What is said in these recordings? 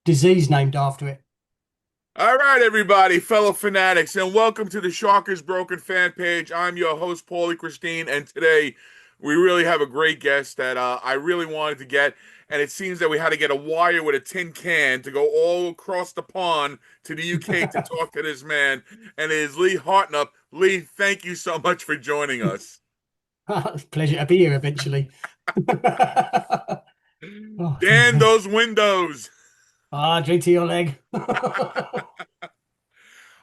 disease named after it. All right, everybody, fellow fanatics, and welcome to the Sharkers Broken fan page. I'm your host, Paulie Christine, and today we really have a great guest that I really wanted to get, and it seems that we had to get a wire with a tin can to go all across the pond to the UK to talk to this man, and it is Lee Hartnup. Lee, thank you so much for joining us. Pleasure to be here eventually. Oh, dear Dan, me. those windows. Drink to your leg.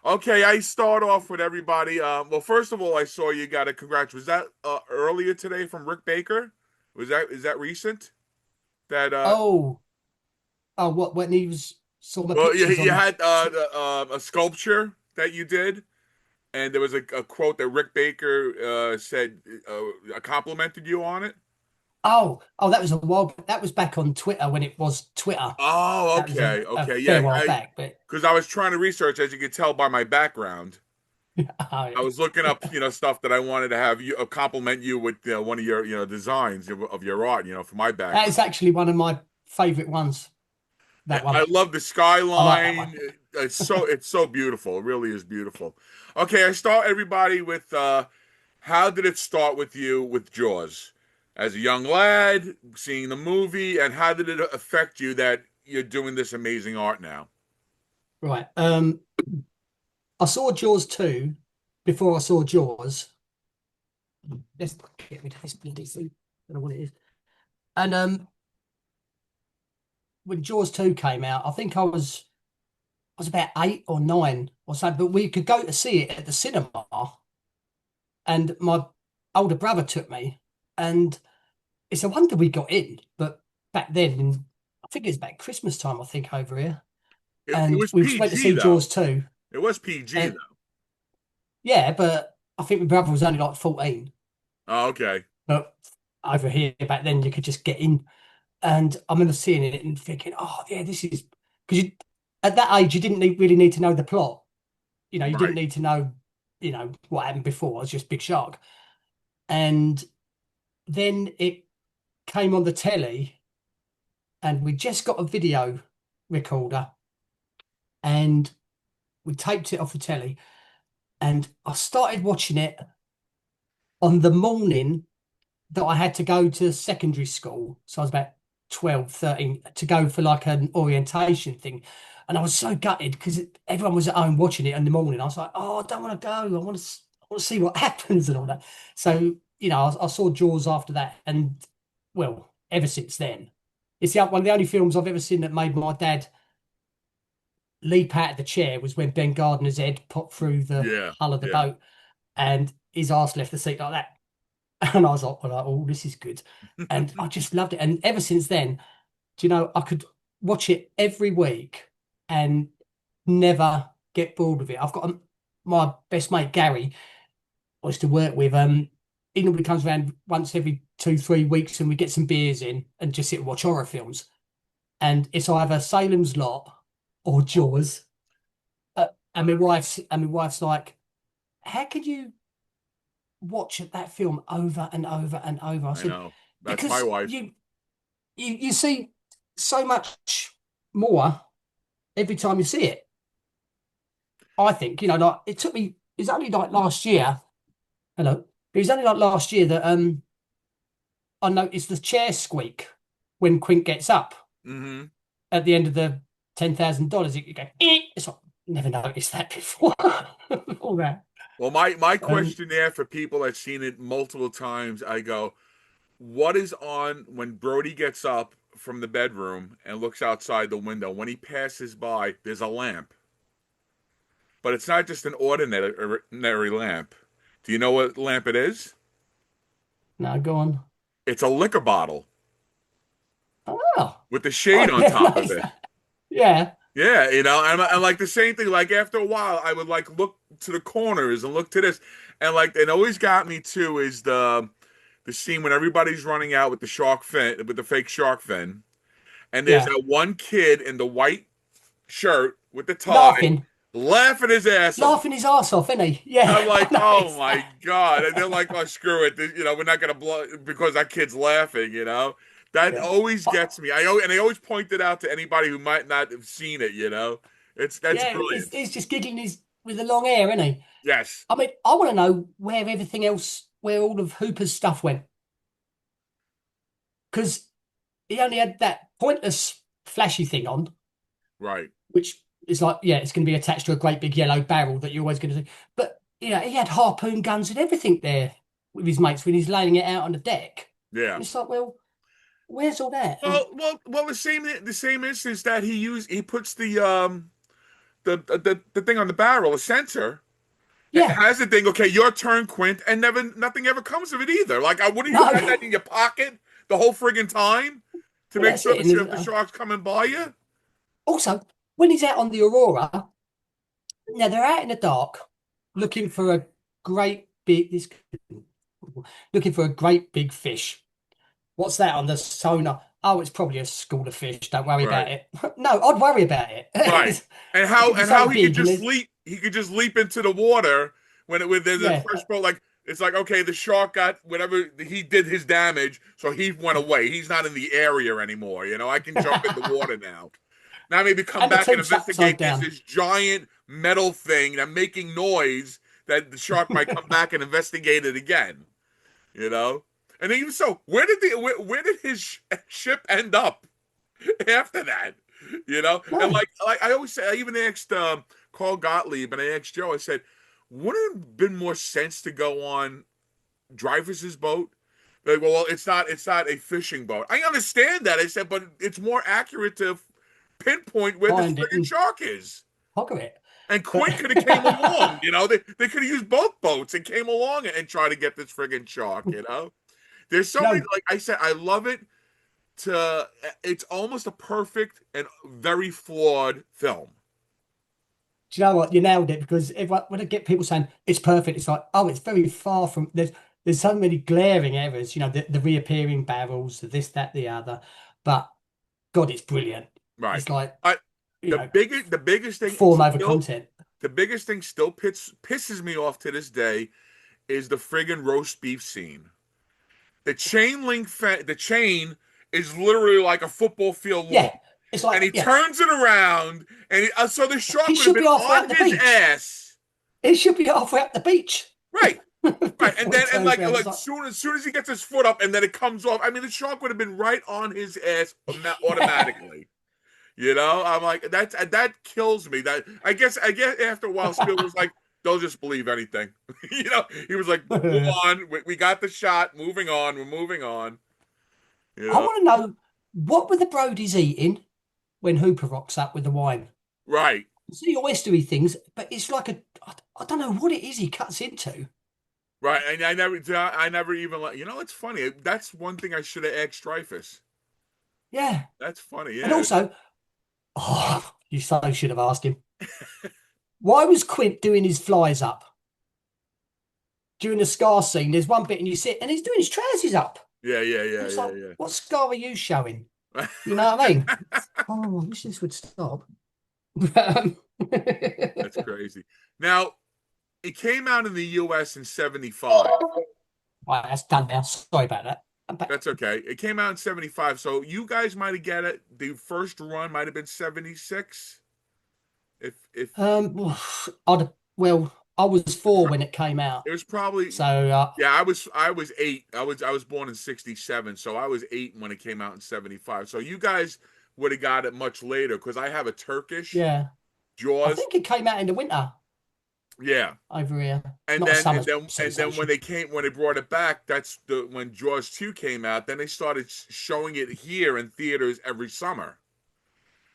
Okay, I start off with everybody. Well, first of all, I saw you got a congrats. Was that earlier today from Rick Baker? Is that recent? That Oh, what when he was saw my well, pictures you on. had a sculpture that you did, and there was a quote that Rick Baker said complimented you on it. That was a while. That was back on Twitter when it was Twitter. Oh, That was okay, a okay, yeah. fair while I back, but because I was trying to research, as you could tell by my background. oh, I was looking up, stuff that I wanted to have you compliment you with one of your, designs of your art, for my that is background. actually one of my favourite ones. That one. I love the I like that one. skyline. It's so beautiful. It really is beautiful. Okay, I start everybody with how did it start with you with Jaws? As a young lad, seeing the movie, and how did it affect you that you're doing this amazing art now? Right. I saw Jaws 2 before I saw Jaws. Let's get rid of this bloody thing. I don't know what it is. And when Jaws 2 came out, I was about 8 or 9 or so, but we could go to see it at the cinema, and my older brother took me, and it's a wonder we got in. But back then, I think it was back Christmas time, I think, over here, It and was we went to PG see though. Jaws 2. It was PG And though. yeah, but I think my brother was only like 14. Oh, okay. But over here back then, you could just get in. And I remember seeing it and thinking, oh yeah, this is because you at that age you didn't really need to know the plot. You didn't Right. need to know, what happened before. It was just Big Shark. And then it came on the telly, and we just got a video recorder, and we taped it off the telly, and I started watching it on the morning that I had to go to secondary school. So I was about 12, 13, to go for like an orientation thing. And I was so gutted because everyone was at home watching it in the morning. I was like, oh, I don't want to go. I want to see what happens and all that. So, I saw Jaws after that. And well, ever since then, it's one of the only films I've ever seen that made my dad leap out of the chair was when Ben Gardner's head popped through the Yeah. hull of the Yeah. boat and his ass left the seat like that. And I was like, oh, this is good. And I just loved it. And ever since then, I could watch it every week and never get bored of it. I've got my best mate, Gary, I used to work with. He normally comes around once every 2, 3 weeks and we get some beers in and just sit and watch horror films. And it's either Salem's Lot or Jaws. And my wife's like, how could you watch that film over and over and over? I I said, know. That's my because wife. you see so much more every time you see it. I think, like it took me, it's only like last year, hello, it was only like last year that I noticed the chair squeak when Quint gets up Hmm. at the end of the $10,000. You go, "Eh." It's like, never noticed that before. All that. Well, my Um, question there for people that've seen it multiple times, I go, what is on when Brody gets up from the bedroom and looks outside the window? When he passes by, there's a lamp, but it's not just an ordinary lamp. Do you know what lamp it is? no, go on. It's a liquor bottle Oh, with the shade I on never top of noticed it. that. Yeah. Yeah, and like the same thing. Like after a while, I would like look to the corners and look to this, and like it always got me too is the scene when everybody's running out with the shark fin with the fake shark fin, and there's Yeah. that one kid in the white shirt with the tie Laughing. laughing his ass off. Laughing his ass off, isn't he? Yeah, I'm like, I oh noticed my that. God. And they're like, oh, screw it. We're not going to blow because that kid's laughing. That Yeah. always But gets me. And I always point it out to anybody who might not have seen it, you know. That's yeah, brilliant. he's just giggling his with the long hair, isn't he? Yes. I mean, I want to know where everything else, where all of Hooper's stuff went, because he only had that pointless flashy thing on, Right. which is like, yeah, it's going to be attached to a great big yellow barrel that you're always going to see. But he had harpoon guns and everything there with his mates when he's laying it out on the deck. Yeah. And it's like, well, where's all that? And Well, the same instance that he puts the thing on the barrel, a sensor, yeah, has the thing. Okay, your turn, Quint, and nothing ever comes of it either. Like, wouldn't you no, have that in your pocket the whole friggin' time to well, make that's sure it. the And sh the shark's coming by you? also, when he's out on the Aurora, now they're out in the dark looking for a great big, this, looking for a great big fish. What's that on the sonar? Oh, it's probably a school of fish. Don't worry Right. about it. No, I'd worry about it. Right. And It how could be and so how he could big, and just there's leap into the water when there's a yeah, fresh boat. Like, it's like, okay, the shark got whatever, he did his damage, so he went away. He's not in the area anymore. I can jump in the water now. Now maybe come and the back and teeth's upside investigate down. this giant metal thing that making noise that the shark might come back and investigate it again. You know. And even so, where did his ship end up after that? And No, like I always say, I even asked Carl Gottlieb and I asked Joe. I said, wouldn't it have been more sense to go on Dreyfus's boat? Like, well, it's not a fishing boat. I understand that. I said, but it's more accurate to pinpoint where the find it friggin' and shark is. conquer it. And But Quint could have came along. They could have used both boats and came along and tried to get this friggin' shark. There's so many. no, Like I said, I love it. It's almost a perfect and very flawed film. do you know what? You nailed it because when I get people saying it's perfect, it's like, oh, it's very far from. There's so many glaring errors. The reappearing barrels, the this, that, the other. But God, it's brilliant. Right. It's like I you know, the biggest thing form over still content. pisses me off to this day is the friggin' roast beef scene. The chain is literally like a football field long, Yeah, it's and like he yeah, turns it around, and so the shark he would have should been be halfway on up the his beach. ass. It should be halfway up the beach Right. Right, and before he then and turns like around. It's like like soon as he gets his foot up, and then it comes off. I mean, the shark would have been right on his ass yeah. automatically. I'm like, that kills me. That I guess after a while, Spielberg was like, they'll just believe anything. He was like, move I on. We got the shot. Moving on. We're moving on. You know, want to know what were the Brodies eating when Hooper rocks up with the wine? right, See oystery things, but it's like I don't know what it is he cuts into. right. And I never even like. It's funny. That's one thing I should have asked Dreyfus. Yeah, That's funny. and Yeah. also, oh, you so should have asked him. Why was Quint doing his flies up during the scar scene? There's one bit and you sit and he's doing his trousers up. Yeah. Yeah. Yeah. And it's like, Yeah. what scar are you showing? Yeah. You know what I mean? Oh, I wish this would stop. That's crazy. Now, it came out in the US in 75. Right, that's done now. Sorry about that. I'm back. That's okay. It came out in 75. So you guys might have get it. The first run might have been 76. If Well, I was it, 4 when it came out, it was probably so yeah, I was 8. I was born in 67, so I was 8 when it came out in 75. So you guys would have got it much later because I have a Turkish yeah, I Jaws. think it came out in the winter Yeah. over here, And not a then summer and then and then sensation. when they brought it back, that's when Jaws 2 came out, then they started showing it here in theaters every summer.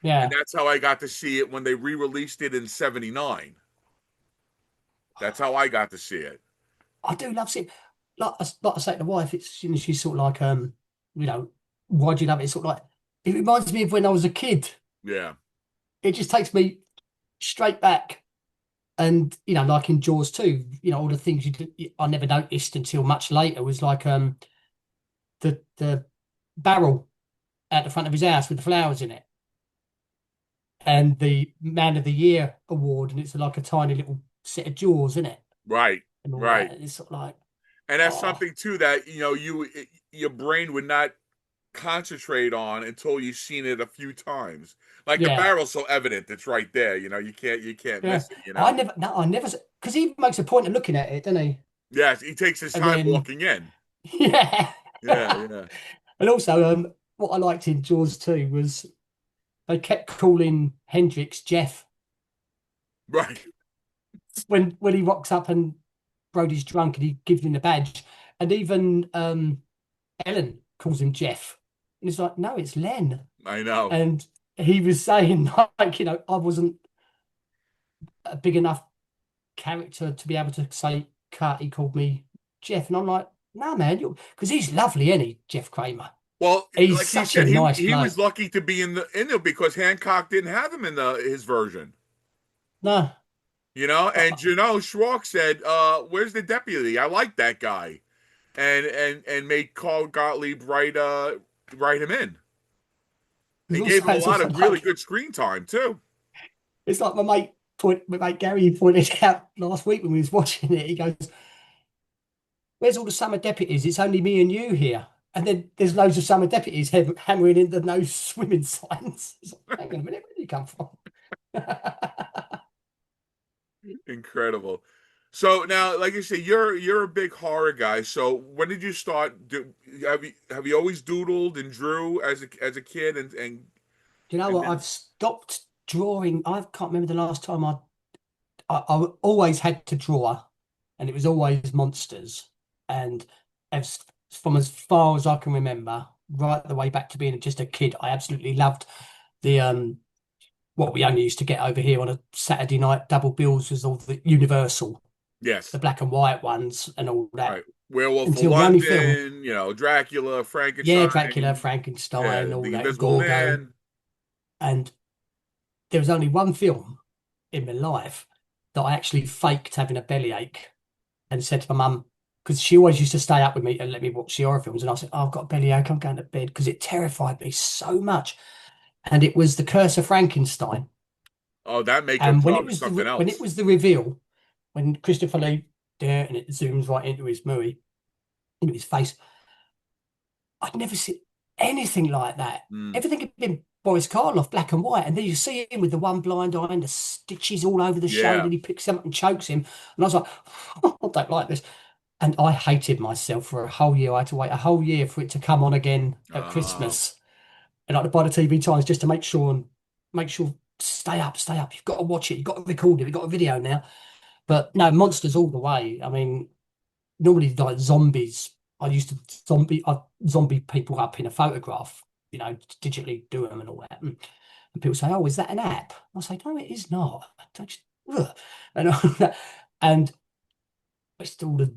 And Yeah, that's how I got to see it when they re-released it in 79. That's how I got to see it. I do love seeing. Like I say to the wife, it's she's sort of like you know, why do you love it? It's sort of like it reminds me of when I was a kid. Yeah. It just takes me straight back. And like in Jaws 2, all the things I never noticed until much later was like the barrel at the front of his house with the flowers in it, and the Man of the Year award, and it's like a tiny little set of jaws in it, Right. and all Right. that. And it's sort of like, And that's oh, something too that your brain would not concentrate on until you've seen it a few times. Like the Yeah, barrel's so evident, it's right there. You can't yeah. miss it. I never, no, I never, because he makes a point of looking at it, doesn't he? Yes, he takes his And time then, walking in. yeah. Yeah, yeah. And also, what I liked in Jaws too was they kept calling Hendrix Jeff Right. when he rocks up and Brody's drunk and he gives him the badge, and even Ellen calls him Jeff, and he's like, no, it's Len. I know. And he was saying like, I wasn't a big enough character to be able to say, Kurt, he called me Jeff, and I'm like, no, man, you because he's lovely, isn't he, Jeff Kramer? Well, He's like he such a said, he nice he was bloke. lucky to be in there because Hancock didn't have him in the his version. No, And but Schwartz said, "Where's the deputy? I like that guy," and made Carl Gottlieb write him in, there's and gave also him a it's lot also of really like good screen time too. it's like my mate Gary pointed out last week when we was watching it. He goes, "Where's all the summer deputies? It's only me and you here." And then there's loads of summer deputies hammering into no swimming signs. It's like, hang on a minute, where did you come from? Incredible. So now, like I say, you're a big horror guy. So when did you start? Have you always doodled and drew as a kid Do you know and what? did I've stopped drawing. I can't remember the last time I always had to draw, and it was always monsters. And as from as far as I can remember, right the way back to being just a kid, I absolutely loved the what we only used to get over here on a Saturday night double bills was all the Universal, the yes, black and white ones and all that. right. Werewolf of Until the only film, London, Dracula, yeah, Dracula, Frankenstein, Frankenstein, yeah, all The that, Invisible Gorgo. Man. And there was only one film in my life that I actually faked having a bellyache and said to my mum, because she always used to stay up with me and let me watch the horror films. And I said, oh, I've got a bellyache, I'm going to bed because it terrified me so much. And it was The Curse of Frankenstein. Oh, that makeup And job is something when it else. was the reveal, when Christopher Lee there and it zooms right into his movie, into his face, I'd never seen anything like that. Mm, Everything had been Boris Karloff, black and white, and then you see him with the one blind eye and the stitches all over the shoulder, yeah. and he picks him up and chokes him. And I was like, I don't like this. And I hated myself for a whole year. I had to wait a whole year for it to come on again at Oh, Christmas. And I had to buy the TV times just to make sure, stay up, stay up. You've got to watch it. You've got to record it. We've got a video now. But no, monsters all the way. I mean, normally like zombies. I used to zombie people up in a photograph, digitally do them and all that. And people say, "Oh, is that an app?" I say, "No, it is not." I just, ugh. And all that. And it's all the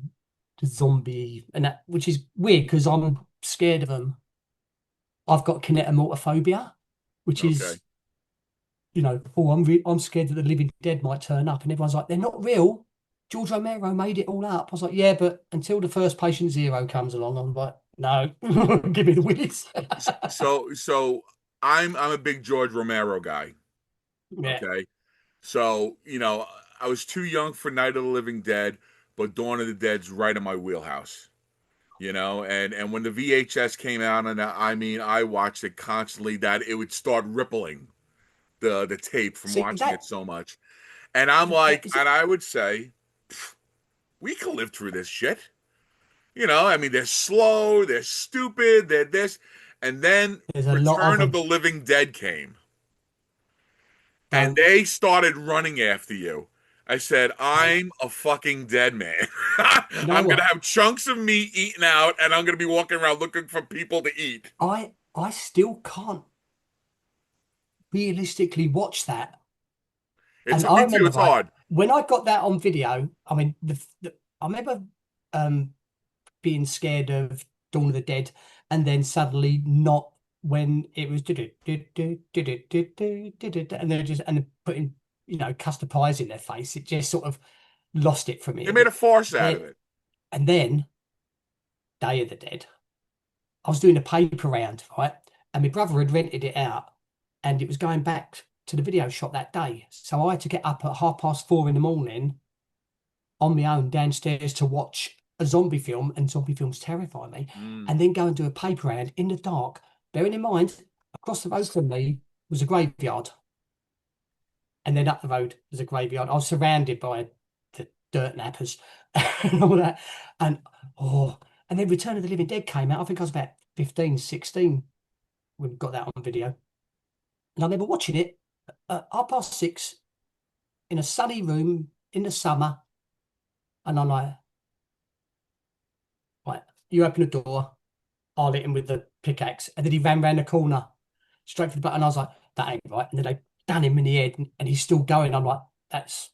zombie and that, which is weird because I'm scared of them. I've got kinetomorphophobia, which okay. is, oh, I'm scared that the living dead might turn up, and everyone's like, they're not real. George Romero made it all up. I was like, yeah, but until the first patient zero comes along, I'm like, no, give me the willies. So I'm a big George Romero guy. Yeah. Okay. So, I was too young for Night of the Living Dead, but Dawn of the Dead's right in my wheelhouse. And when the VHS came out, and I mean, I watched it constantly. That it would start rippling the tape from See watching it that, so much, and I'm like, is it? and I would say, we can live through this shit. I mean, they're slow, they're stupid, they're this, and then There's a lot of Return of the them. Living Dead came, and Don't. they started running after you. I said, And I'm a fucking dead man. you know I'm gonna what? have chunks of meat eaten out, and I'm gonna be walking around looking for people to eat. I still can't realistically watch that. It's And I me too. remember, It's right, hard. when I got that on video, I mean, I remember um, being scared of Dawn of the Dead, and then suddenly not when it was and they're just and putting custard pies in their face. It just sort of lost it for me They a made a bit. farce out of Then it. and then Day of the Dead. I was doing a paper round, right, and my brother had rented it out, and it was going back to the video shop that day, so I had to get up at 4:30 in the morning on my own downstairs to watch a zombie film, and zombie films terrify me, Mm, and then go and do a paper round in the dark, bearing in mind, across the road from me was a graveyard, and then up the road was a graveyard. I was surrounded by the dirt nappers and all that. And oh, and then Return of the Living Dead came out. I think I was about 15, 16 when we got that on video. And I remember watching it at 6:30 in a sunny room in the summer. And I'm like, right, you open the door, I'll hit him with the pickaxe. And then he ran round the corner straight for the button. I was like, that ain't right. And then they done him in the head and he's still going. I'm like, that's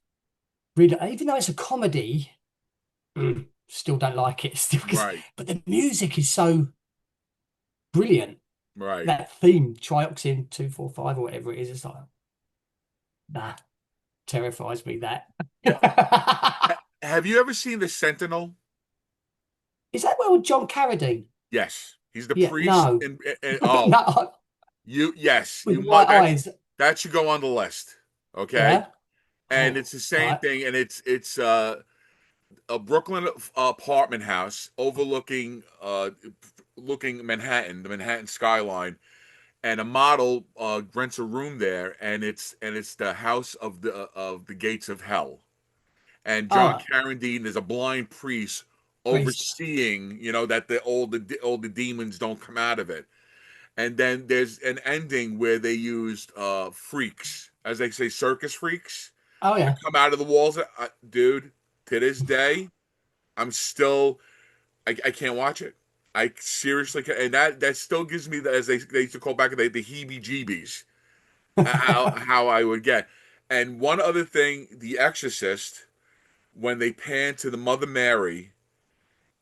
really, even though it's a comedy, still don't like it. Still, right, but the music is so brilliant. right. That theme, Trioxin 245 or whatever it is, it's like, nah, terrifies me that. Have you ever seen The Sentinel? Is that well John Carradine? Yes, he's the Yeah, priest. no. And oh, No, yes, with you might white eyes. that should go on the list. Okay, Yeah. and Oh, it's the all same right. thing, and it's a Brooklyn apartment house overlooking looking Manhattan, the Manhattan skyline, and a model rents a room there, and it's the house of the gates of hell. And All John right. Carradine is a blind priest Priest. overseeing, that all the demons don't come out of it. And then there's an ending where they used freaks, as they say, circus freaks, Oh, to yeah. come out of the walls. Dude, to this day, I'm still I can't watch it. I seriously can, and that still gives me as they used to call back the heebie-jeebies. How I would get. And one other thing, The Exorcist, when they pan to the Mother Mary,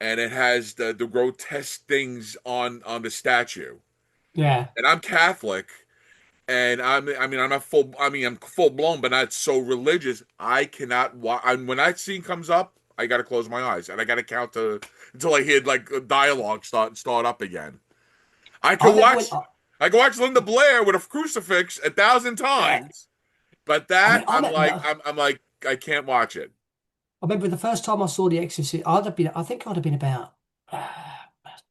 and it has the grotesque things on the statue. Yeah. And I'm Catholic, and I'm not full. I mean, I'm full blown, but not so religious. I cannot watch. When that scene comes up, I got to close my eyes and I got to count until I hear like a dialogue start up again. I I could remember when, watch. I could watch Linda Blair with a crucifix 1,000 yeah. times, but I mean, that I remember, I'm like I can't watch it. I remember the first time I saw The Exorcist, I think I'd have been about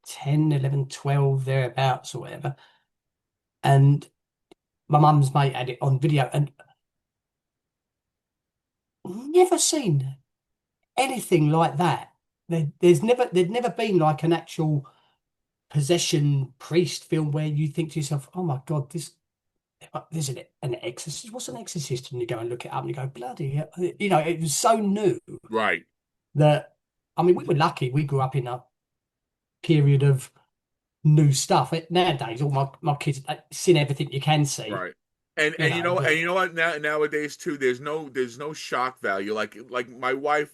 10, 11, 12, thereabouts or whatever. And my mum's mate had it on video and never seen anything like that. There'd never been like an actual possession priest film where you think to yourself, oh my God, there's an exorcist. What's an exorcist? And you go and look it up and you go, bloody hell. It was so new Right, that, I mean, we were lucky. We grew up in a period of new stuff. Nowadays, all my kids seen everything you can see, right. And but you know what nowadays too. There's no shock value. Like my wife.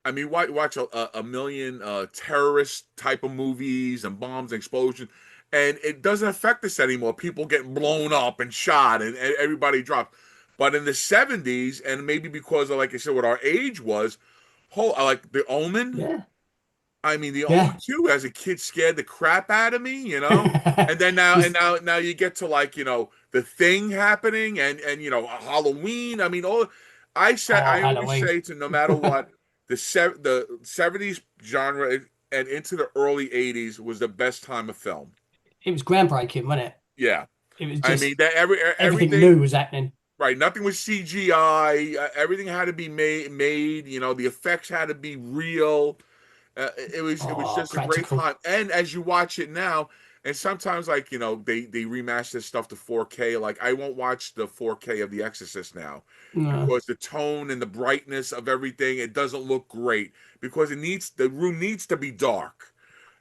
I mean, watch a million terrorist type of movies and bombs and explosions, and it doesn't affect us anymore. People get blown up and shot, and everybody drops. But in the '70s, and maybe because of, like I said, what our age was, like The Omen. yeah, I mean, The Omen yeah. too. As a kid, scared the crap out of me, you know. And then This, now you get to like the thing happening, and Halloween. I mean, oh, I always Halloween. say to no matter what, the '70s genre and into the early '80s was the best time of film. It was groundbreaking, wasn't it? Yeah, It was I mean just that everything everything. new was happening. Right, nothing was CGI. Everything had to be made. The effects had to be real. It was Oh, just a great practical. time. And as you watch it now, and sometimes like they remaster stuff to 4K. Like I won't watch the 4K of The Exorcist now No, because the tone and the brightness of everything, it doesn't look great because the room needs to be dark.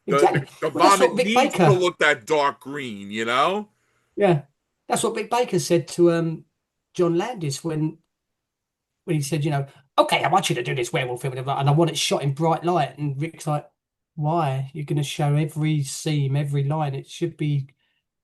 The exactly. the Well, that's vomit what Vic needs to Baker. look that dark green. Yeah, that's what Vic Baker said to John Landis when he said, okay, I want you to do this werewolf film, and I want it shot in bright light. And Rick's like, why? You're going to show every seam, every line. It should be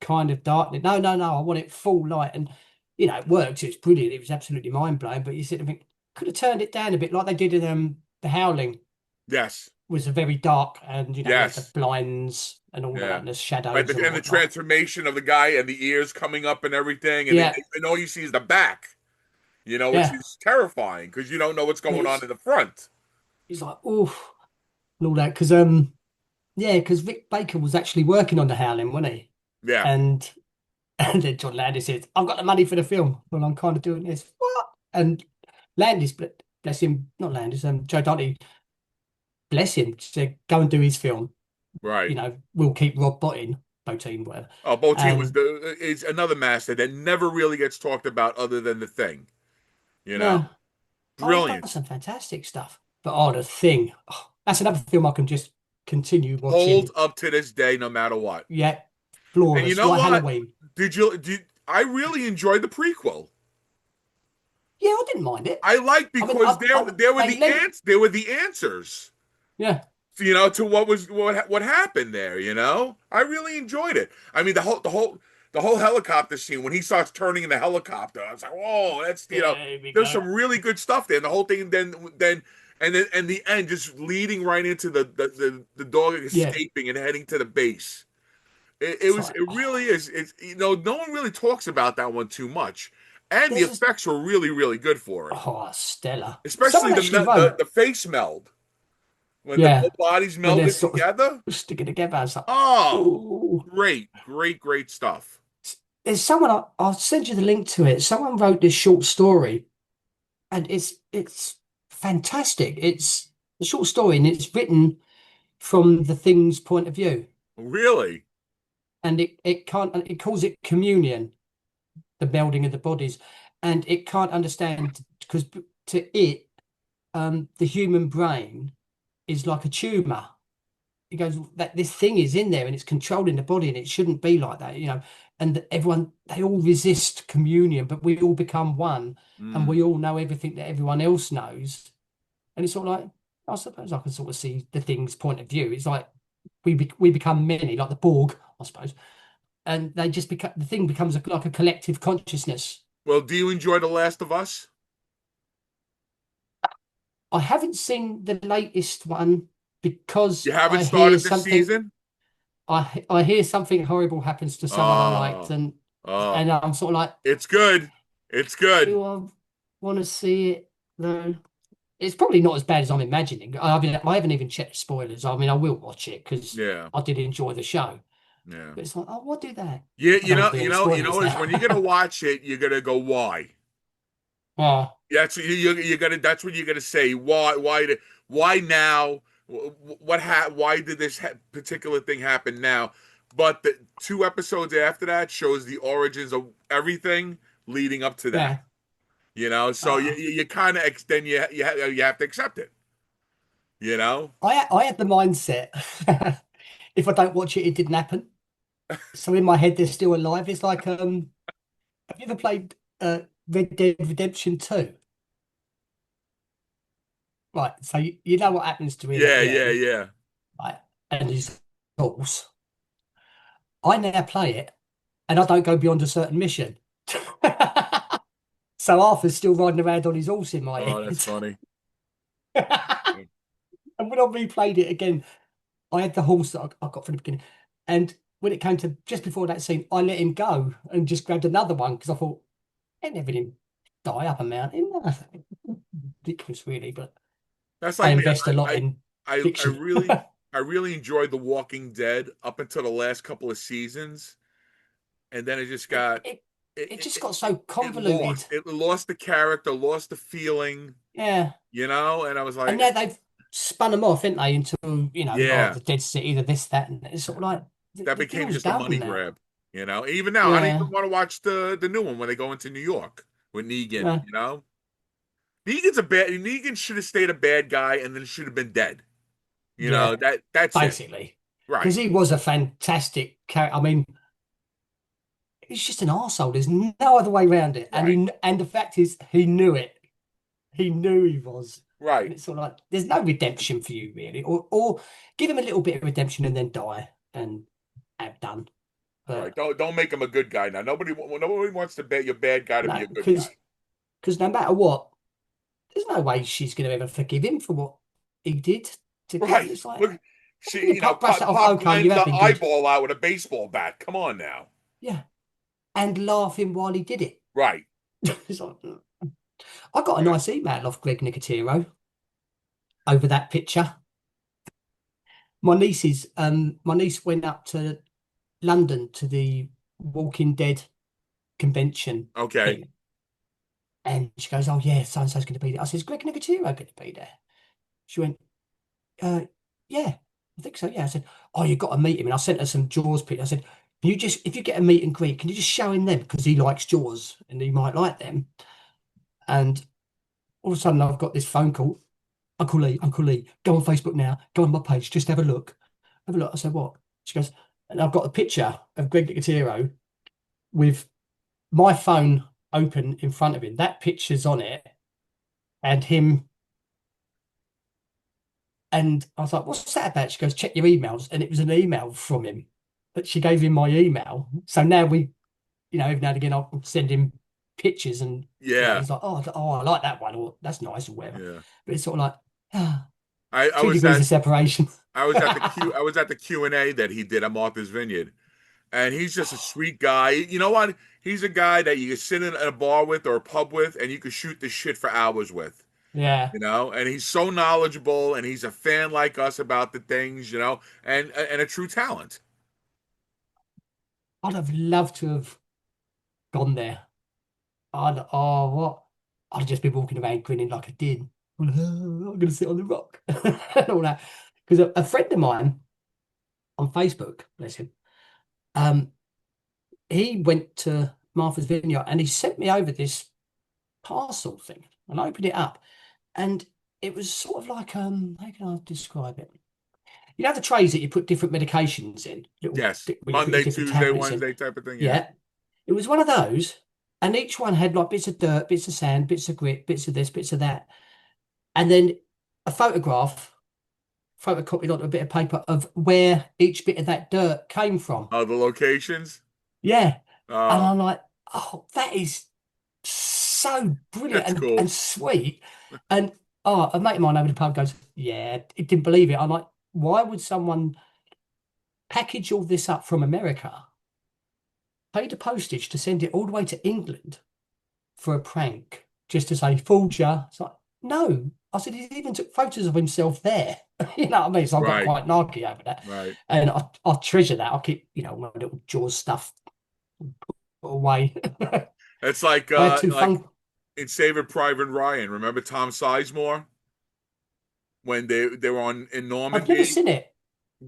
kind of dark. No, no, no. I want it full light. And, it worked. It's brilliant. It was absolutely mind blowing. But you sit and think, could have turned it down a bit like they did in The Howling Yes. was a very dark and, you had the Yes. blinds and all of that Yeah. and the Right, shadows and and the whatnot. transformation of the guy and the ears coming up and everything, Yeah, and all you see is the back. Which yeah. is terrifying because you don't know what's And going on in the front. it's like, oof. and all that. Because yeah, because Rick Baker was actually working on the Howling, wasn't he? Yeah, And and then John Landis says, "I've got the money for the film. Well, I'm kind of doing this." What? And Landis, bless him, not Landis, Joe Dante, bless him, said, "Go and do his film. right. We'll keep Rob Bottin, Bottin, whatever." Oh, Bottin was And the is another master that never really gets talked about other than The Thing. You know, no, oh, he's done brilliant, some fantastic stuff. But the thing, that's another film I can just continue holds watching. up to this day no matter what. Yeah, And you flawless, know like what? Halloween. Did I really enjoyed the prequel? Yeah, I didn't mind it. I liked I mean, because there were they the lent, answers. yeah, To what happened there. I really enjoyed it. I mean, the whole helicopter scene when he starts turning in the helicopter. I was like, whoa, that's there we there's go. some really good stuff there. And the whole thing and the end just leading right into the dog Yeah, escaping and heading to the base. it's like, It really is. It's no one really talks about that one too much, and the there's effects were really really good for it, Stella. especially Someone actually wrote, the face meld when the yeah, both bodies when they're melded sort together. of sticking together. It's like, Oh, oh, great stuff. there's someone. I'll send you the link to it. Someone wrote this short story, and it's fantastic. It's a short story, and it's written from the thing's point of view, Really? and it calls it communion, the melding of the bodies, and it can't understand because to it, the human brain is like a tumor. It goes that this thing is in there and it's controlling the body and it shouldn't be like that. And everyone, they all resist communion, but we all become one, and Mm. we all know everything that everyone else knows. And it's sort of like, I suppose I can sort of see the thing's point of view. It's like we become many, like the Borg, I suppose, and they just become the thing becomes like a collective consciousness. Well, do you enjoy The Last of Us? I haven't seen the latest one because You haven't I hear started this something. season? I hear something horrible happens to someone I liked, Oh, and oh, I'm sort of like, it's good. It's good. do I want to see it? No, it's probably not as bad as I'm imagining. I mean, I haven't even checked spoilers. I mean, I will watch it because Yeah, I did enjoy the show. yeah. But it's like, oh, we'll do that. Yeah, I don't want to do any spoilers is when you're now. gonna watch it, you're gonna go, why? Oh, That's you're gonna. That's what you're gonna say. Why now? Why did this particular thing happen now? But the 2 episodes after that shows the origins of everything leading up to that. yeah. So Uh, you kind of then you have to accept it. You know, I had the mindset if I don't watch it, it didn't happen. So in my head, they're still alive. It's like, have you ever played Red Dead Redemption 2? Right, so you know what happens to him at yeah, the yeah, end, yeah. right? And his horse. I now play it, and I don't go beyond a certain mission. So Arthur's still riding around on his horse in my Oh, that's head. funny. And when I replayed it again, I had the horse that I got from the beginning. And when it came to just before that scene, I let him go and just grabbed another one because I thought, ain't never didn't die up a mountain. Ridiculous, really, but That's I like me. invest a lot I in I fiction. really I really enjoyed The Walking Dead up until the last couple of seasons, and then it just It, got it, it it it, just got so it convoluted. lost it lost the character, lost the feeling, Yeah. and I was And like, now they've spun them off, haven't they, into, yeah, the Dead City, the this, that, and it's sort of like that the became deal's just a money done now. grab. Even now, I don't even Yeah. want to watch the new one when they go into New York with Negan. Yeah. Negan should have stayed a bad guy and then should have been dead. Yeah. That's it. Basically. Because Right, he was a fantastic character. I mean, he's just an arsehole. There's no other way around it. right, And the fact is, he knew it. He knew he was. And right, it's sort of like, there's no redemption for you, really. Or give him a little bit of redemption and then die and have done. right. But Don't make him a good guy now. Nobody wants to bet your bad guy to be no, a good guy. because no matter what, there's no way she's going to ever forgive him for what he did to Glenn. Right. It's like, Look, you can brush that off. pop Okay, you Glenn have the been good. eyeball out with a baseball bat. Come on now. Yeah. And laughing while he did it. Right. It's like, I got a nice email off Greg Nicotero over that picture. my niece went up to London to the Walking Dead convention Okay. thing, and she goes, "Oh yeah, so and so's going to be there." I says, "Greg Nicotero going to be there?" She went, uh, "Yeah, I think so." Yeah, I said, "Oh, you've got to meet him." And I sent her some Jaws pictures. I said, "Can you just, if you get a meet and greet, can you just show him them because he likes Jaws and he might like them?" And all of a sudden, I've got this phone call. Uncle Lee, go on Facebook now. Go on my page. Just have a look. Have a look. I said, "What?" She goes, and I've got a picture of Greg Nicotero with my phone open in front of him. That picture's on it, and him. And I was like, "What's that about?" She goes, "Check your emails." And it was an email from him. But she gave him my email. So now every now and again, I'll send him pictures and, Yeah. he's like, oh, I like that one, or that's nice, or whatever. Yeah. But it's sort of like, ah, I two was degrees at of separation. I was at the Q&A that he did at Martha's Vineyard. And he's just a sweet guy. You know what? He's a guy that you can sit in a bar with or a pub with and you can shoot the shit for hours with. Yeah. And he's so knowledgeable and he's a fan like us about the things, and a true talent. I'd have loved to have gone there. What? I'd just be walking around grinning like I did. I'm going to sit on the rock and all that. Because a friend of mine on Facebook, bless him, um, he went to Martha's Vineyard and he sent me over this parcel thing and I opened it up and it was sort of like, how can I describe it? You know the trays that you put different medications in, little Yes. where you put your Monday, different Tuesday, tablets in. Wednesday type of thing. Yeah. Yeah, it was one of those, and each one had like bits of dirt, bits of sand, bits of grit, bits of this, bits of that, and then a photograph photocopied onto a bit of paper of where each bit of that dirt came from. Oh, the locations? Yeah, and Oh, I'm like, oh, that is so brilliant that's and cool. sweet. And a mate of mine over the pub goes, yeah, it didn't believe it. I'm like, why would someone package all this up from America, pay the postage to send it all the way to England for a prank, just to say, fooled ya? It's like, no. I said, he even took photos of himself there. You know what I mean? So I got Right, quite narky over that. right. And I treasure that. I keep, my little Jaws stuff away. It's like I had two like fun. in Saving Private Ryan. Remember Tom Sizemore when they were on in I've never Normandy? seen it.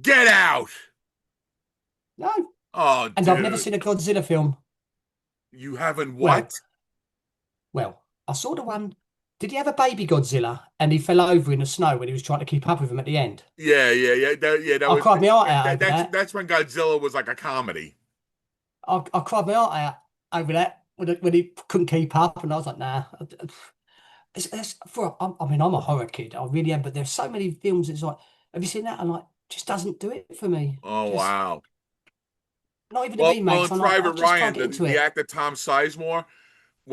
Get out! No. Oh, And I've never dude. seen a Godzilla film. You haven't Well, what? I saw the one. Did he have a baby Godzilla and he fell over in the snow when he was trying to keep up with him at the end? Yeah, yeah, yeah. That I was cried my heart out over that. that's when Godzilla was like a comedy. I cried my heart out over that when he couldn't keep up, and I was like, nah. I'm a horror kid, I really am, but there's so many films. It's like, have you seen that? I'm like, just doesn't do it for me. Oh Just wow. not even the Well, in remakes. I'm like, I Private just can't Ryan, get into the it. actor Tom Sizemore,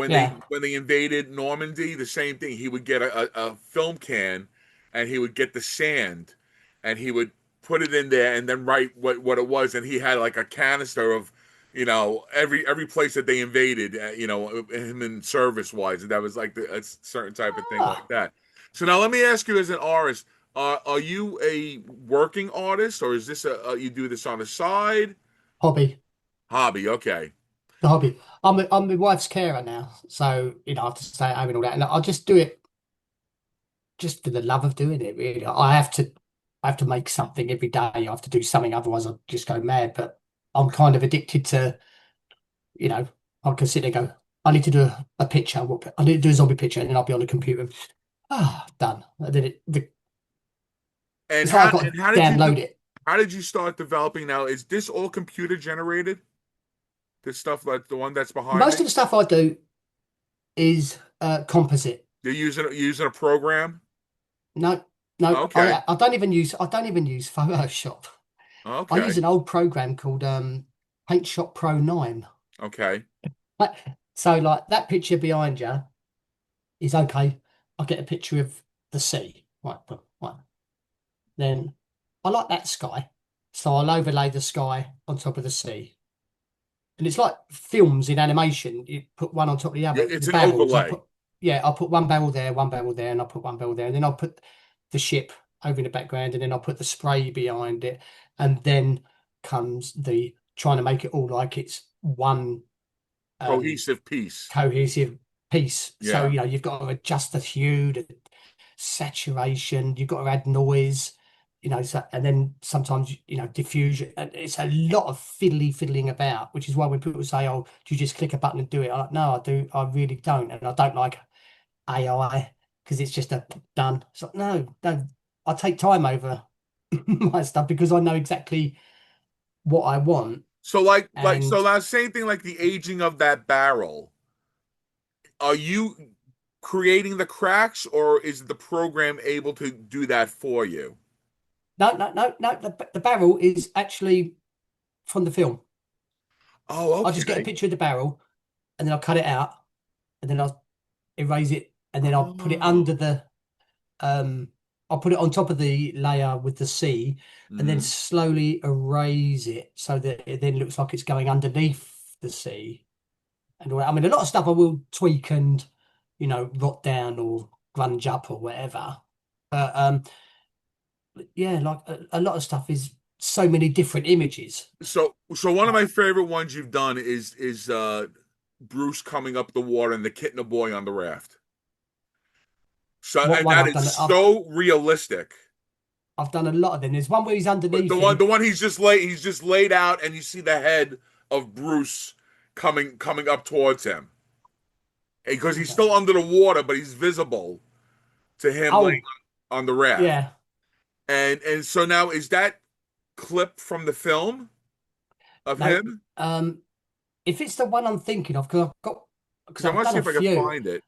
Yeah. when they invaded Normandy, the same thing. He would get a film can, and he would get the sand, and he would put it in there, and then write what it was, and he had like a canister of, every place that they invaded, him in service wise, and that was like a certain type of thing like Ah, that. So now let me ask you, as an artist, are you a working artist, or is this you do this on the side? hobby. Hobby? Okay. The hobby. I'm my wife's carer now, so I have to stay at home and all that, and I just do it just for the love of doing it. Really, I have to make something every day. I have to do something, otherwise I'll just go mad. But I'm kind of addicted to, you know, I can sit there and go, I need to do a picture. I need to do a zombie picture, and then I'll be on the computer. Done. And then And it's like I've got and to download it. how did you start developing now? Is this all computer generated? This stuff like the one that's behind Most me? of the stuff I do is composite. You're using a program? No, no, Okay. I don't even use Photoshop. I use Okay. an old program called Paint Shop Pro 9. Okay. Like, so like that picture behind you is okay. I get a picture of the sea. Right, right. Then I like that sky. So I'll overlay the sky on top of the sea. And it's like films in animation. You put one on top of the Yeah, other. it's The an barrels, overlay. I'll put one barrel there, and I'll put one barrel there, and I'll put one barrel there, and then I'll put the ship over in the background, and then I'll put the spray behind it, and then comes the trying to make it all like it's one um Cohesive piece. cohesive piece. So, Yeah. you've got to adjust the hue, the saturation, you've got to add noise, so, and then sometimes, diffusion. And it's a lot of fiddling about, which is why when people say, "Oh, do you just click a button and do it?" I'm like, no, I do. I really don't. And I don't like AI because it's just a done. So no, no, I take time over my stuff because I know exactly what I want. So so And now same thing like the aging of that barrel. Are you creating the cracks or is the program able to do that for you? no, no, no, no, the barrel is actually from the film. Oh, I'll just get a okay. picture of the barrel and then I'll cut it out and then I'll erase it and then I'll put it Oh. under the um I'll put it on top of the layer with the sea and then Hmm. slowly erase it so that it then looks like it's going underneath the sea. And all that. I mean, a lot of stuff I will tweak and, rot down or grunge up or whatever. But yeah, like a lot of stuff is so many different images. So one of Uh, my favorite ones you've done is Bruce coming up the water and the kitten and boy on the raft. So what and one that I've is done, so realistic. I've done a lot of them. There's one where he's But underneath the him. one he's just laid out and you see the head of Bruce coming up towards him. Because he's still under the water, but he's visible to him laying Oh, on the raft. yeah. And so now is that clip from the film of No, him? if it's the one I'm thinking of, because Because I I've want to done see a if I can few. find it.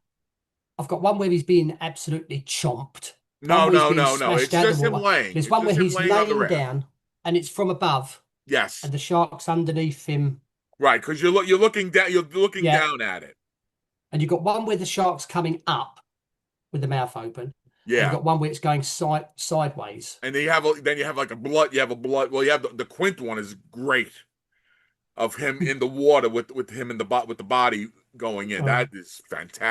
I've got one where he's being absolutely chomped, one No, where he's no, being no, no. smashed It's out the just him water. laying. There's It's one where just him he's laying on the laying raft. down and it's from above Yes. and the shark's underneath him. Right, because you're looking Yeah. down at it. And you've got one where the shark's coming up with the mouth open, and you've Yeah. got one where it's going sideways. And then you have like a blood you have a blood well you have the Quint one is great of him in the water with him in the with the body going in. Oh. That is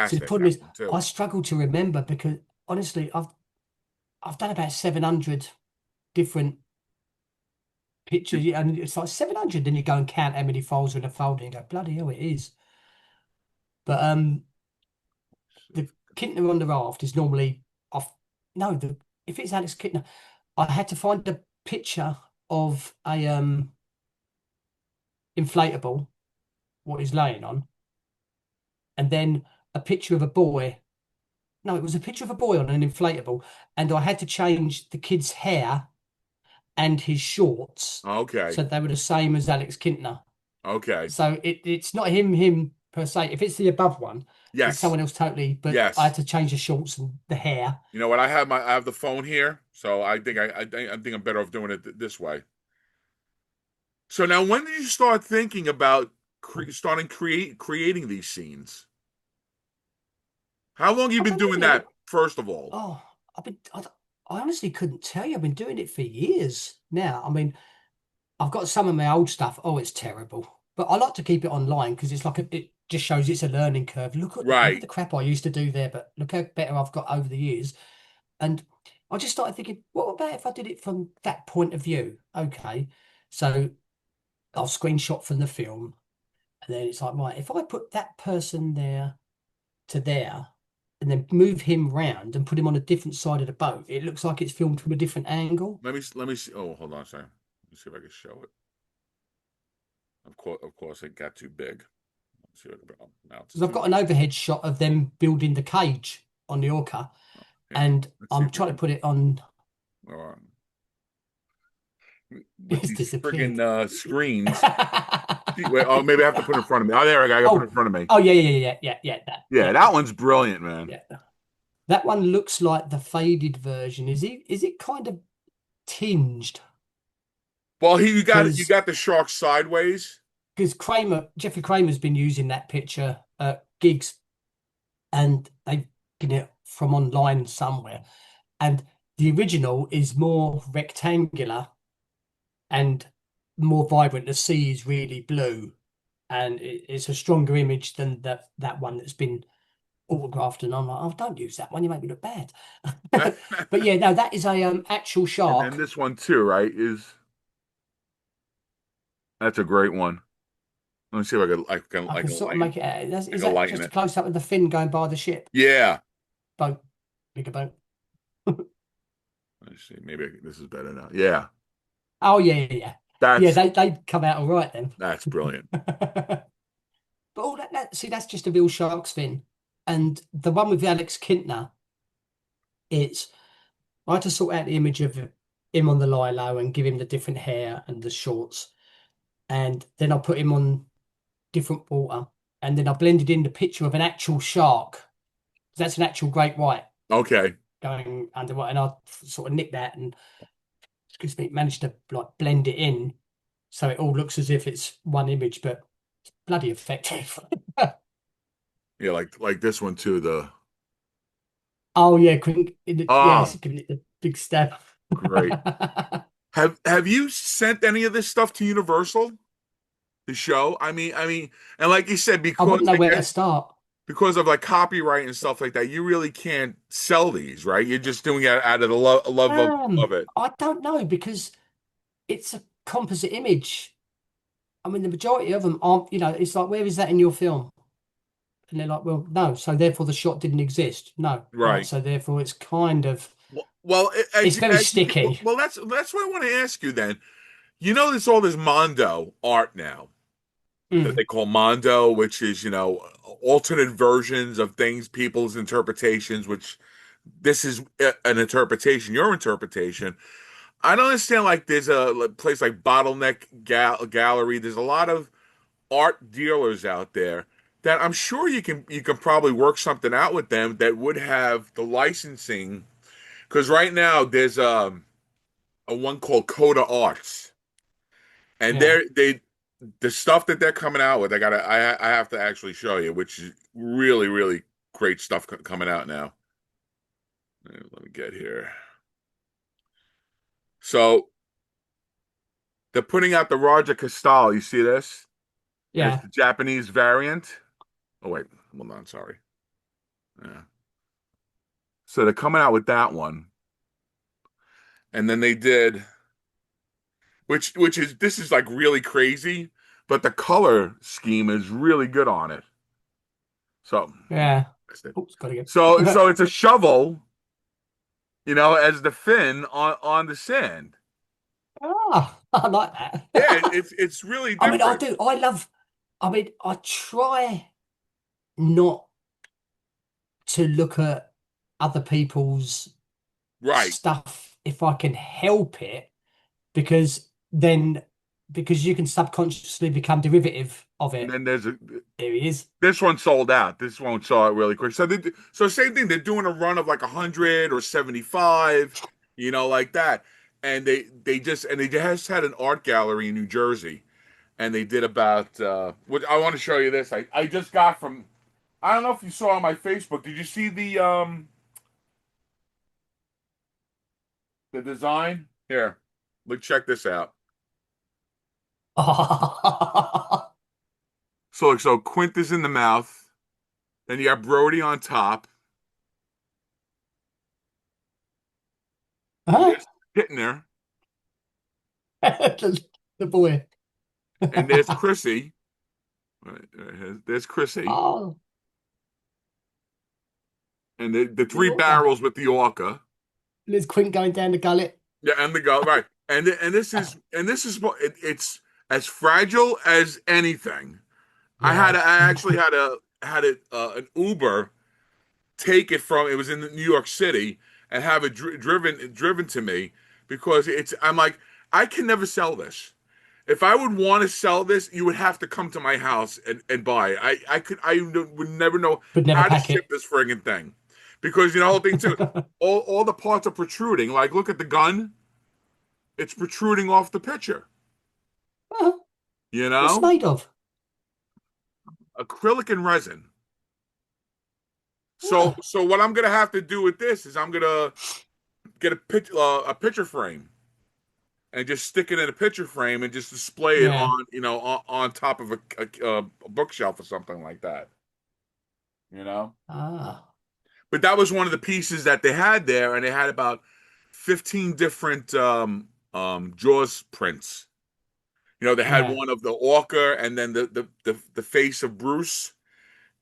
So the fantastic, problem that is, one I too. struggle to remember because honestly, I've done about 700 different pictures, You- yeah, and it's like 700. Then you go and count how many files are in a folder, and you go, bloody hell, it is. But the Kintner on the raft is normally off. No, the if it's Alex Kintner, I had to find a picture of a inflatable, what he's laying on, and then a picture of a boy. No, it was a picture of a boy on an inflatable, and I had to change the kid's hair and his shorts Okay. so they were the same as Alex Kintner. Okay. So it's not him per se. If it's the above one, it's Yes. someone else totally. But I had Yes. to change the shorts and the hair. You know what? I have the phone here, so I think I'm better off doing it this way. So now, when did you start thinking about creating these scenes? How long have you I've been been doing doing it. that? First of all, Oh, I honestly couldn't tell you. I've been doing it for years now. I mean, I've got some of my old stuff. Oh, it's terrible. But I like to keep it online because it's like it just shows it's a learning curve. Look at right? the crap I used to do there, but look how better I've got over the years. And I just started thinking, what about if I did it from that point of view? Okay. So I'll screenshot from the film, and then it's like, right, if I put that person there to there, and then move him round and put him on a different side of the boat, it looks like it's filmed from a different angle. Let me see. Oh, hold on a second. Let me see if I can show it. Of course, it got too big. Let's see if I can, oh, now it's Because I've got an 2D. overhead shot of them building the cage on the orca, Here, and let's see I'm if we trying to can. put it on. Uh, with It's these disappeared. friggin' screens. Wait, oh, maybe I have to put it in front of me. Oh, there I go. I got to put it Oh, in front of me. oh, yeah, that, Yeah, yeah, that one's brilliant, man. yeah. That one looks like the faded version. Is it kind of tinged? Well, you Because got the shark sideways. Jeffrey Kramer's been using that picture at gigs, and they've taken it from online somewhere. And the original is more rectangular and more vibrant. The sea is really blue, and it's a stronger image than that one that's been autographed, and I'm like, oh, don't use that one. You make me look bad. But yeah, no, that is a actual And then shark. this one too, right? Is That's a great one. Let me see if I I can can sort of lighten make it out. I Is can that lighten just a it. close up of the fin going by the ship Yeah. boat, bigger boat? Let's see. This is better now. Yeah. Oh yeah, yeah, yeah. Yeah, That's they come out all right then. that's brilliant. But all see, that's just a real shark's fin. And the one with Alex Kintner, it's I had to sort out the image of him on the lilo and give him the different hair and the shorts. And then I put him on different water. And then I blended in the picture of an actual shark. That's an actual great white Okay. going underwater. And I sort of nicked that and excuse me, managed to like blend it in so it all looks as if it's one image, but it's bloody effective. Yeah, like this one too. The Oh yeah, yes, ah, giving it the big stab. great. Have you sent any of this stuff to Universal? The show? And like you said, I because wouldn't know I where to guess start. because of like copyright and stuff like that, you really can't sell these, right? You're just doing it out of the love of it. I don't know because it's a composite image. I mean, the majority of them aren't, it's like, where is that in your film? And they're like, well, no. So therefore the shot didn't exist. No. Right. Right. So therefore it's kind of, Well, it's very sticky. that's what I want to ask you then. You know, there's all this Mondo art now that Mm, they call Mondo, which is, alternate versions of things, people's interpretations, which this is an interpretation, your interpretation. I don't understand, like, there's a place like Bottleneck Gallery. There's a lot of art dealers out there that I'm sure you can probably work something out with them that would have the licensing. Because right now there's a one called Coda Arts, and yeah. the stuff that they're coming out with, I have to actually show you, which is really really great stuff coming out now. Let me get here. So they're putting out the Roger Cristal. You see this? And it's Yeah. the Japanese variant. Oh wait, hold on, sorry. Yeah. So they're coming out with that one, and then they did, which is this is like really crazy, but the color scheme is really good on it. So Yeah. missed it. Oops, gotta So go. it's a shovel, as the fin on the sand. Ah, I like Yeah, that. it's really I mean, I different. do. I try not to look at other people's Right. stuff if I can help it, because then, because you can subconsciously become derivative of And it. then there's a There he is. this one sold out. This one sold out really quick. So same thing. They're doing a run of like 100 or 75, like that. And they just had an art gallery in New Jersey, and they did about what I want to show you this. I just got from, I don't know if you saw on my Facebook. Did you see the design? Here, look, check this out. So Quint is in the mouth, then you got Brody on top, and Huh? there's Hittner, The boy. and there's Chrissy. There's Chrissy, Oh, and the the three orca. barrels with the orca. There's Quint going down the gullet. Yeah, and the go right, and this is it's as fragile as anything. Yeah. I actually had an Uber take it from, it was in New York City, and have it driven to me, because I'm like, I can never sell this. If I would want to sell this, you would have to come to my house and buy it. I would never know Could never how to pack ship it. this friggin' thing, because the whole thing too, all the parts are protruding. Like, look at the gun; it's protruding off the picture. Huh? You What's it know, made of? acrylic and resin. So Huh. so what I'm gonna have to do with this is I'm gonna get a picture frame, and just stick it in a picture frame and just display it Yeah. on, on top of a bookshelf or something like that. you know. Ah, But that was one of the pieces that they had there, and they had about 15 different Jaws prints. You know, they had yeah. one of the orca, and then the face of Bruce,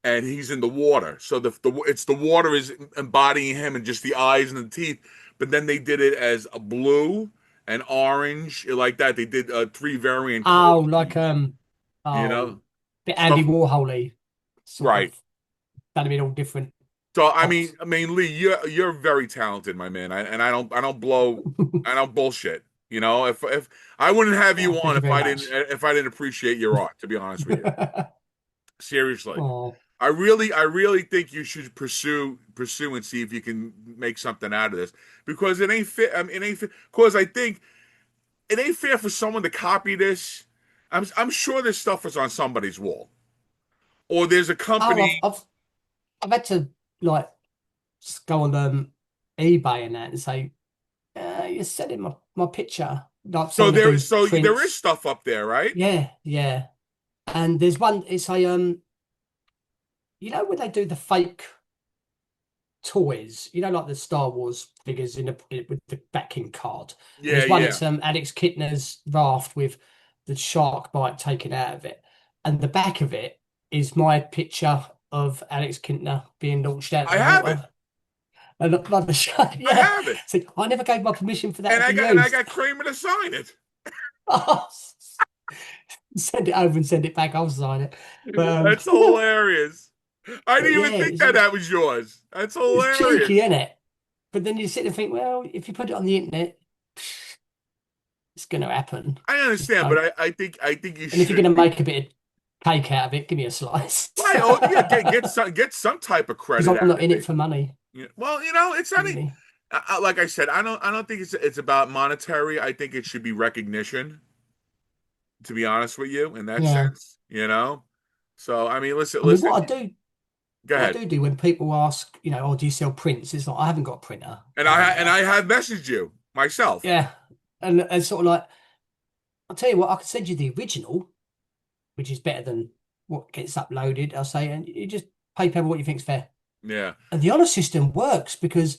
and he's in the water. So the water is embodying him, and just the eyes and the teeth. But then they did it as a blue and orange, like that. They did three variant color Oh, like schemes. You know, oh, bit Andy stuff. Warhol-y, sort Right. of done it in all different So pops. I mean, Lee, you're very talented, my man. And I don't bullshit. You know, if I wouldn't have you Oh, thank on you very much. if I didn't appreciate your art, to be honest with you. Seriously. Oh, I really think you should pursue and see if you can make something out of this, because it ain't fit. I mean, it ain't fit. Because I think it ain't fair for someone to copy this. I'm sure this stuff is on somebody's wall, or there's a oh, company. I've had to like go on eBay and that and say, you're selling my picture, like someone that do So there is prints. stuff up there, right? Yeah, yeah. And there's one. It's a you know when they do the fake toys, you know, like the Star Wars figures with the backing card. And Yeah, there's one. yeah. It's Alex Kittner's raft with the shark bite taken out of it, and the back of it is my picture of Alex Kintner being launched out of I the have it. water. And look like the shark, I yeah. have it, So I never gave my permission for that and to be I used. got Kramer to sign it. Send it over and send it back. I'll sign it. But That's hilarious. I but didn't even yeah, think that that was yours. That's it's cheeky, hilarious. isn't it? But then you sit and think, well, if you put it on the internet, it's going to happen. I Just understand, but don't. I think you And if you're should going to be. make a bit of cake out of it, give me a slice. Right. Oh, yeah. Get some type of Because credit I'm out not of in it it. for money, Yeah. Well, you know, it's not. really. Like I said, I don't think it's about monetary. I think it should be recognition. To be honest with you, in that Yeah. sense, you know. So I mean, I mean, listen. Go what ahead. I do when people ask, oh, do you sell prints? It's like, I haven't got a printer. And I have messaged you myself. Yeah. And sort of like, I'll tell you what, I can send you the original, which is better than what gets uploaded, I'll say, and you just pay people what you think's fair. Yeah, And the honor system works because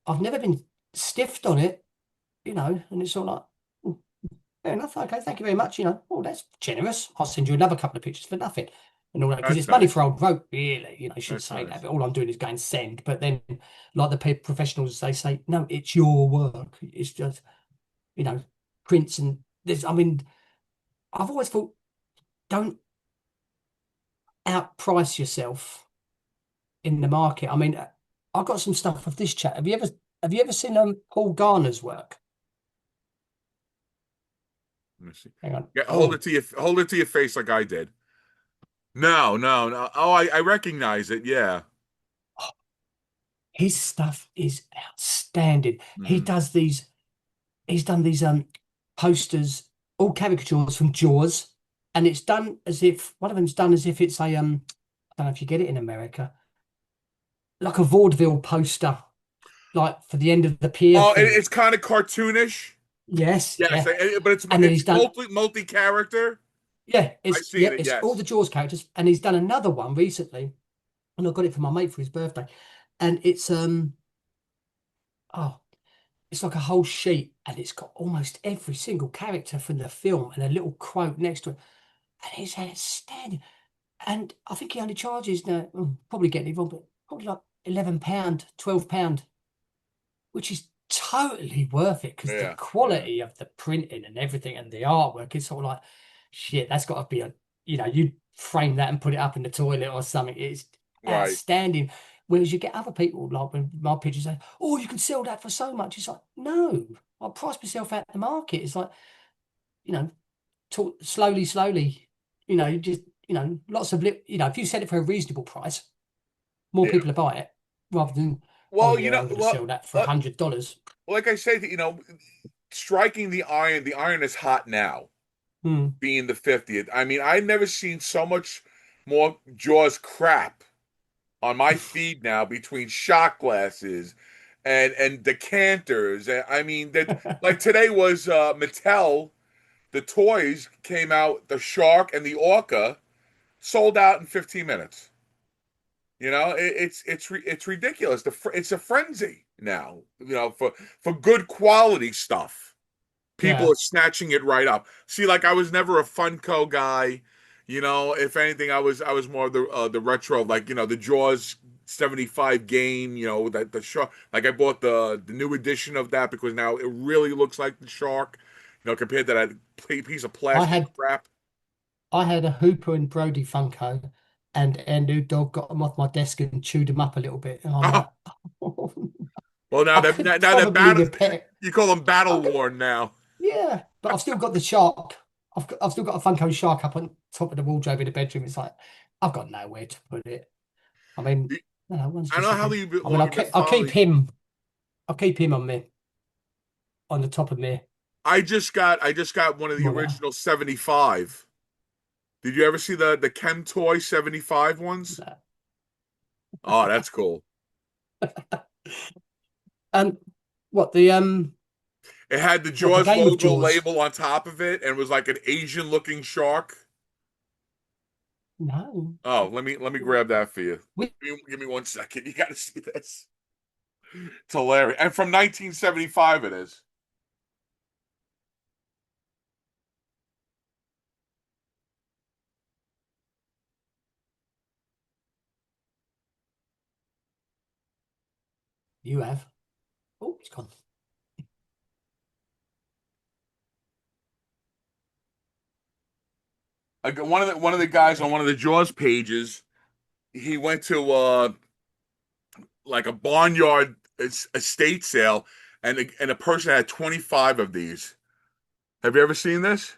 I've never been stiffed on it, and it's all like, "Oh, fair enough, okay, thank you very much, oh, that's generous. I'll send you another couple of pictures for nothing and all that, because that's it's money nice. for old rope, really, you should That's say that, nice. but all I'm doing is going send. But then, like the professionals, they say, no, it's your work. It's just, you know, prints and there's, I mean, I've always thought, don't outprice yourself in the market. I mean, I've got some stuff of this chat. Have you ever seen Paul Garner's work? Let me see. Hang on. Yeah, Oh, hold it to your face like I did. No, no, no. Oh, I recognize it. Yeah. his stuff is outstanding. He Hmm. does these, he's done these posters, all caricatures from Jaws, and it's done as if one of them's done as if it's a I don't know if you get it in America, like a vaudeville poster, like for the end of the pier Oh, thing. it's kind of cartoonish. Yes, Yes, yeah. but And then it's he's done, multi character. yeah, I seen it. it's all Yes. the Jaws characters, and he's done another one recently, and I got it for my mate for his birthday, and it's oh, it's like a whole sheet, and it's got almost every single character from the film and a little quote next to it, and it's outstanding. And I think he only charges now, probably getting it wrong, but probably like £11, £12, which is totally worth it because the Yeah. Yeah. quality of the printing and everything and the artwork is sort of like, shit, that's got to be you frame that and put it up in the toilet or something. It's Right. outstanding. Whereas you get other people, like when my pictures say, oh, you can sell that for so much. It's like, no, I price myself out the market. It's like, you know, talk slowly, slowly, just, lots of, if you sell it for a reasonable price, more Yeah. people will buy it rather than, oh Well, yeah, I'm going to sell that for $100. like I said, striking the iron is hot now, Hmm. being the 50th. I mean, I never seen so much more Jaws crap on my feed now between shot glasses and decanters. And I mean that, like today was Mattel. The toys came out, the shark and the orca sold out in 15 minutes. It's ridiculous. It's a frenzy now. For good quality stuff. People Yeah, are snatching it right up. See, like I was never a Funko guy. If anything, I was more of the retro, like the Jaws 75 game. That the shark. Like I bought the new edition of that because now it really looks like the shark. Compared to that piece of I plastic had crap. I had a Hooper and Brody Funko, and new dog got them off my desk and chewed them up a little bit, and I'm like, Well, now I that could now that probably battle, repair. you call them I battle could, worn now. yeah, but I've still got the shark. I've still got a Funko shark up on top of the wardrobe in the bedroom. It's like I've got nowhere to put it. I mean, no, one's I don't know how disappeared. you I mean, long you've been I'll keep following. him. I'll keep him on the top of me I just got one of the monitor. original 75. Did you ever see the Chem Toy 75 ones? No. Oh, that's cool. And what the It had the what the Jaws game of logo Jaws? label on top of it and was like an Asian looking shark. No. Oh, let me grab that for you. We, Give me 1 second. You got to see this. It's hilarious. And from 1975 it is. you have. Oh, it's gone. I got one of the guys on one of the Jaws pages. He went to like a barnyard estate sale, and a person had 25 of these. Have you ever seen this?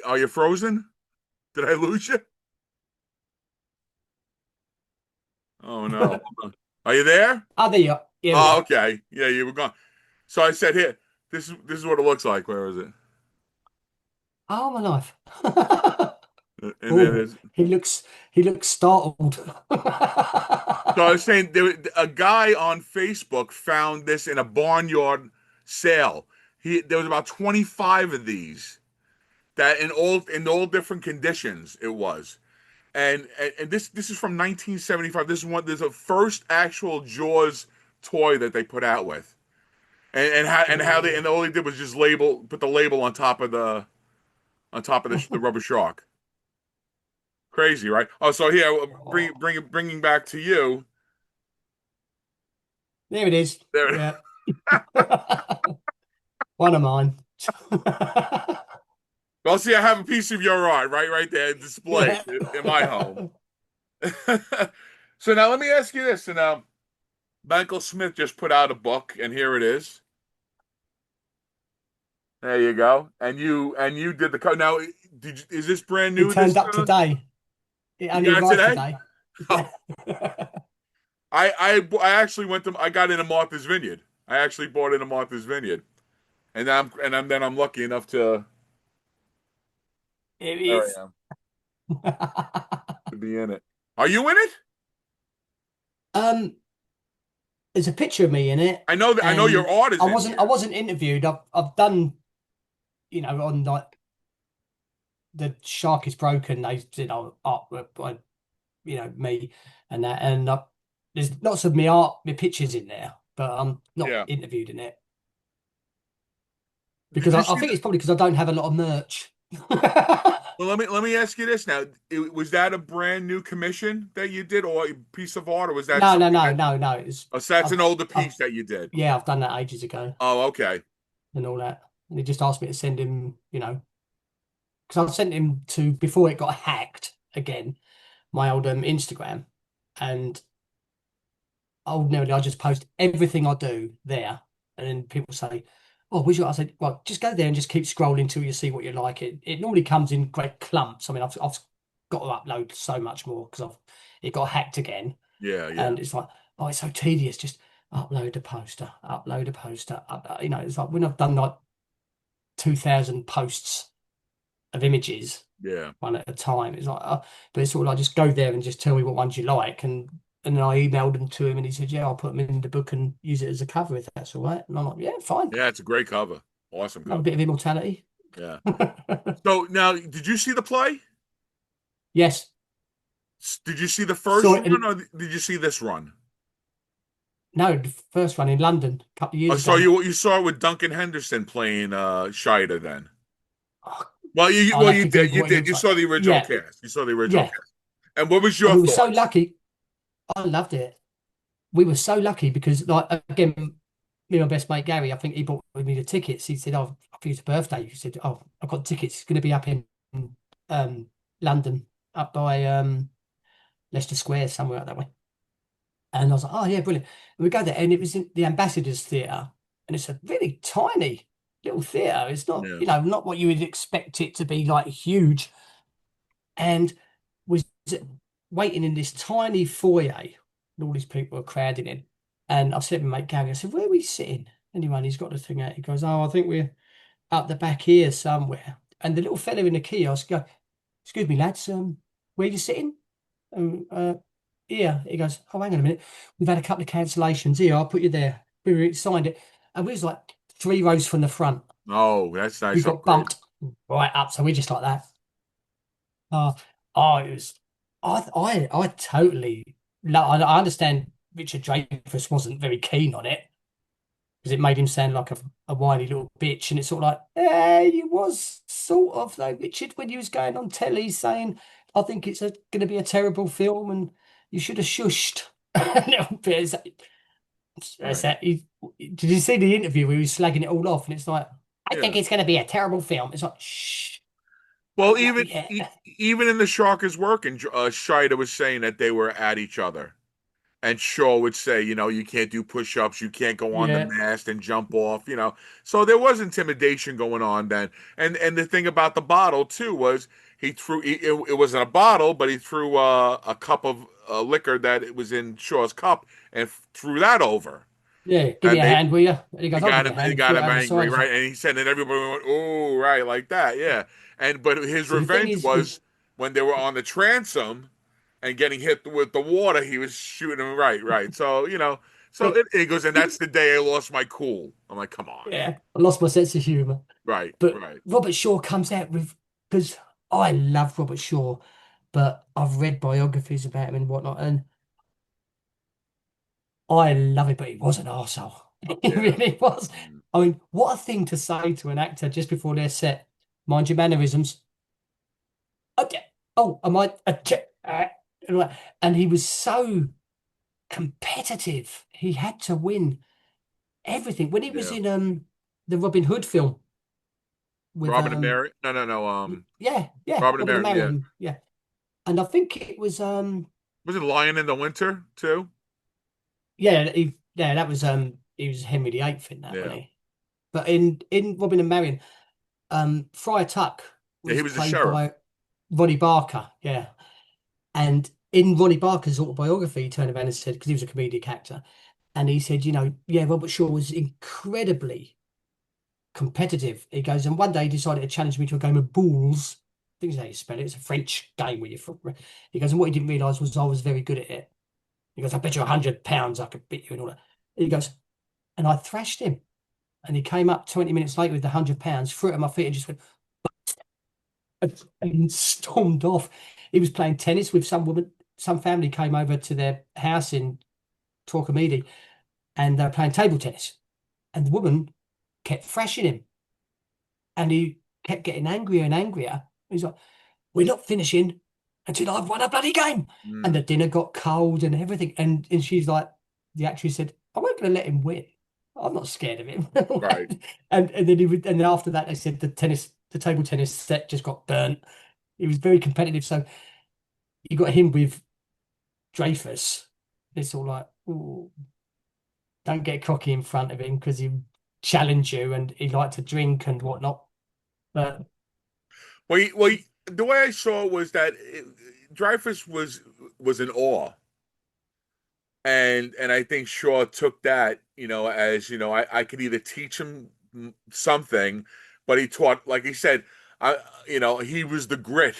Are you frozen? Did I lose you? Oh no. Hold on. Are you there? Oh, there you are. Here we Oh, are. okay. Yeah, you were gone. So I said, here, this is what it looks like. Where is it? Oh, my knife. And then Oh, there's he looks startled. so I was saying a guy on Facebook found this in a barnyard sale. There was about 25 of these that in all different conditions it was. And this is from 1975. This is the first actual Jaws toy that they put out with. And how they Oh, and all they did was just put the label on top of the rubber shark. Crazy, right? Oh, so here, oh. bringing back to you. There it is. There. Yeah. One of mine. Well, see, I have a piece of your art right there displayed Yeah. in my home. So now let me ask you this. And Michael Smith just put out a book, and here it is. There you go. And you did the cut. Now, is this brand It new? This turned up today. It you only got it arrived today? today. Oh, Yeah. I actually I got into Martha's Vineyard. I actually bought into Martha's Vineyard, and then I'm lucky enough to It there is. I am to be in it. Are you in it? Um, there's a picture of me in it, I know your and art is in I here. wasn't interviewed. I've done, on like the shark is broken. They did art by me and that, and there's lots of me art, my pictures in there, but I'm not Yeah. interviewed in it because Did you I see think the? it's probably because I don't have a lot of merch. Well, let me ask you this now. Was that a brand new commission that you did, or a piece of art, or was that No, no, something no, that? no, no. It's Oh, so that's an older I've piece that you did. yeah, I've done that ages ago Oh, okay. and all that. And he just asked me to send him, because I sent him to before it got hacked again, my old Instagram, and ordinarily I just post everything I do there, and then people say, "Oh, where's your?" I said, "Well, just go there and just keep scrolling till you see what you like." It normally comes in great clumps. I mean, I've got to upload so much more because it got hacked again, Yeah, yeah, and it's like, oh, it's so tedious. Just upload a poster. It's like when I've done like 2,000 posts of images yeah, one at a time. It's like, but it's sort of like just go there and just tell me what ones you like, and then I emailed them to him, and he said, "Yeah, I'll put them in the book and use it as a cover if that's all right." And I'm like, "Yeah, fine." yeah. It's a great cover. Awesome Love a cover. bit of immortality. Yeah. So now, did you see the play? Yes, Did you see the saw first it run, in, or did you see this run? no, the first one in London a couple of Oh, years so ago. you saw it with Duncan Henderson playing Shida then. Oh, Well, I'll have you to did Google you what he did looks you like. saw the original Yeah, cast. You saw the original yeah. cast. And what was And your we were so thoughts? lucky. I loved it. We were so lucky because, like, again, me and my best mate Gary, I think he bought me the tickets. He said, "Oh, I think it's a birthday." He said, "Oh, I've got tickets. It's going to be up in um, London, up by Leicester Square, somewhere up that way." And I was like, "Oh yeah, brilliant." And we go there, and it was in the Ambassadors Theatre, and it's a really tiny little theatre. It's not, Yeah, not what you would expect it to be, like huge. And was waiting in this tiny foyer, and all these people were crowding in. And I said to my mate Gary, I said, "Where are we sitting?" Anyway, and he's got the thing out. He goes, "Oh, I think we're up the back here somewhere." And the little fella in the kiosk go, "Excuse me, lads, where are you sitting?" Um, uh, Here. He goes, "Oh, hang on a minute. We've had a couple of cancellations. Here, I'll put you there." We signed it. And we was like 3 rows from the front. oh, that's a We nice got upgrade. bumped right up. So we're just like that. Uh, oh, it was, I totally, no, I understand Richard Dreyfuss wasn't very keen on it because it made him sound like a whiny little bitch. And it's sort of like, he was sort of though, Richard, when he was going on telly saying, "I think it's going to be a terrible film and you should have shushed." A little bit. It's Right. that, did you see the interview where he was slagging it all off? And it's like, "I think Yeah. it's going to be a terrible film." It's like, shh, Well, don't know yet. even in the Sharkers working, Shida was saying that they were at each other. And Shaw would say, you can't do push-ups, you can't go on the Yeah, mast and jump off. So there was intimidation going on then. And the thing about the bottle too was it wasn't a bottle, but he threw a cup of liquor that it was in Shaw's cup and threw that over. yeah, "Give me And a they hand, will you?" And he goes, it "I'll got give you a him hand," it and got threw it him over the angry, side. It's right? like, And he said, and everybody went, "Oh, right, like that, yeah." But his see, the thing revenge is with, was when they were on the transom and getting hit with the water, he was shooting him right, right. So so but it goes, and that's the day I lost my cool. I'm like, come on, yeah, I lost my sense of humor. right, But right, Robert Shaw comes out with, because I love Robert Shaw, but I've read biographies about him and whatnot, and I love it, but he was an arsehole. He yeah, really was. mm, I mean, what a thing to say to an actor just before they're set. "Mind your mannerisms." Okay. "Oh, am I? And he was so competitive. He had to win everything. When he was yeah. in the Robin Hood film with Robin and Mary? No, no, no. yeah, yeah, Robin and Robin and Mary. Yeah, Marion, yeah. And I think it was was it Lion in the Winter too? that was he was Henry VIII in that, Yeah, wasn't he? But in Robin and Marion, Friar Tuck yeah. He was was the played sheriff. by Ronnie Barker, yeah. And in Ronnie Barker's autobiography, he turned around and said, because he was a comedic actor, and he said, yeah, Robert Shaw was incredibly competitive. He goes, and one day he decided to challenge me to a game of boules. I think that's how you spell it. It's a French game where he goes, and what he didn't realize was I was very good at it. He goes, "I bet you £100 I could beat you," and all that. He goes, and I thrashed him. And he came up 20 minutes later with the £100, threw it at my feet, and just went and stormed off. He was playing tennis with some woman. Some family came over to their house in Torquemada, and they were playing table tennis. And the woman kept thrashing him, and he kept getting angrier and angrier. He's like, "We're not finishing until I've won a bloody game." And the Mm, dinner got cold and everything. And she's like, the actress said, "I won't going to let him win. I'm not scared of him." right. And then and then after that, they said the table tennis set just got burnt. It was very competitive. So you got him with Dreyfus. It's all like, "Ooh, don't get cocky in front of him because he challenge you and he liked to drink and whatnot." But The way I saw it was that Dreyfus was in awe, and I think Shaw took that, as I could either teach him something, but he taught, like he said, he was the grit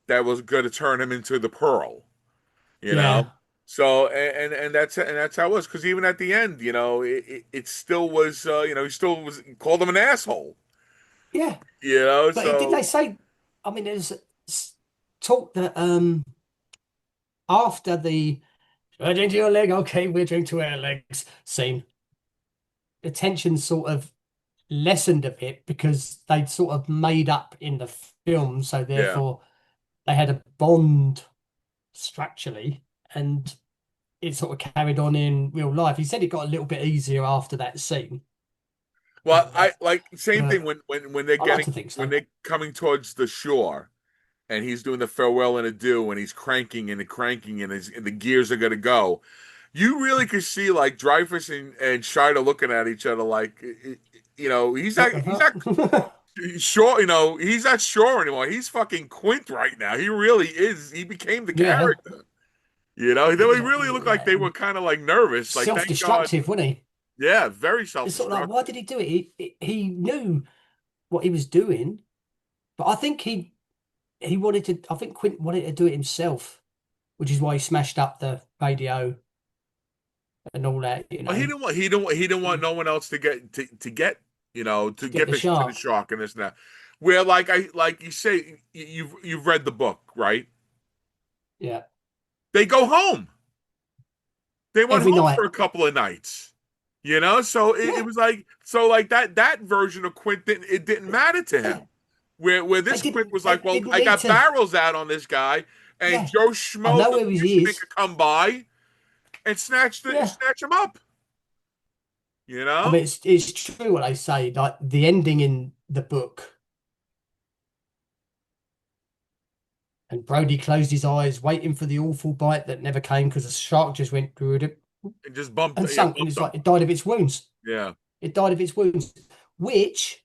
that was going to turn him into the pearl, you know. yeah, So and that's how it was, because even at the end, it still was, he still was, called him an asshole, Yeah, You know, but did they so say? I mean, there's talk that after the drink to your leg, okay, we're drink to our legs scene, the tension sort of lessened a bit because they'd sort of made up in the film, so yeah. therefore they had a bond structurally, and it sort of carried on in real life. He said it got a little bit easier after that scene, Well, I like same thing but when they're I like getting to think when so. they're coming towards the shore and he's doing the farewell and adieu and he's cranking and the gears are gonna go. You really could see like Dreyfus and Scheider looking at each other like What the he's not fuck? sure, he's not sure anymore. He's fucking Quint right now. He really is. He became the Yeah, character. They he was like, really looked like they were kind of like nervous. Like, thank God. self-destructive, wasn't he? Yeah, very It's sort of like, why self-destructive. did he do it? He knew what he was doing, but I think he wanted to. I think Quint wanted to do it himself, which is why he smashed up the radio and all that. Well, he didn't want no one else to To to get get the to the shark. shark and this and that. Where like you say you've read the book, right? Yeah, They go home. They went every home night. for a couple of nights. So it Yeah, was like that version of Quint didn't matter to yeah. him. Where They this Quint didn't. was They like, well, didn't I need got to. barrels out on this guy, and Yeah, Joe I Schmo, know the where he fisherman, is. could come by and Yeah, snatch him up. You I know? mean it's true what they say. Like the ending in the book, and Brody closed his eyes, waiting for the awful bite that never came because the shark just went through it And just and sunk, and bumped it's him. like it died of its wounds. Yeah, It died of its wounds, which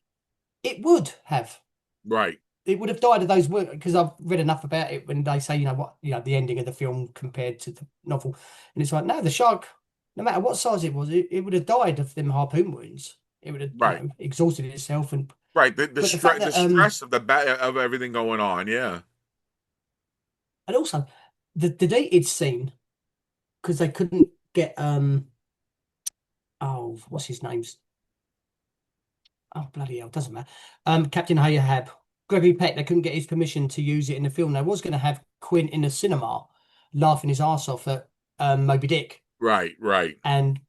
it would have. right, It would have died of those wounds because I've read enough about it when they say, the ending of the film compared to the novel. And it's like, no, the shark, no matter what size it was, it would have died of them harpoon wounds. It would have, right, exhausted itself. And right. but the fact The that stress of of everything going on. Yeah, and also the deleted scene because they couldn't get oh, what's his name's, oh bloody hell, doesn't matter. Captain Ahab, Gregory Peck, they couldn't get his permission to use it in the film. They was going to have Quint in the cinema laughing his ass off at Moby Dick, right, right. and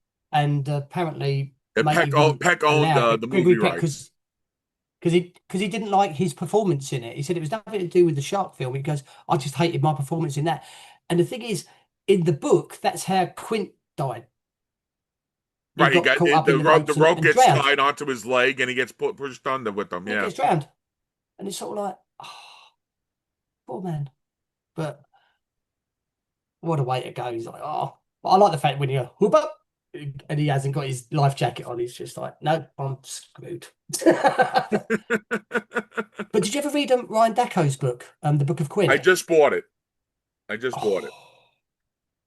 apparently And Matey wouldn't Peck owned allow it. the movie Gregory Peck rights. because he didn't like his performance in it. He said it was nothing to do with the shark film. He goes, I just hated my performance in that. And the thing is, in the book, that's how Quint died. He Right, he got got caught up in the the ropes rope and gets drowned. tied onto his leg, and he gets pushed under with them. And he Yeah. gets drowned. And it's sort of like, oh, poor man. But what a way to go. He's like, oh. But I like the fact when you go, whoop up, and he hasn't got his life jacket on. He's just like, no, I'm screwed. But did you ever read Ryan Dacko's book, The Book of I Quint? just bought it. I just bought it. Oh,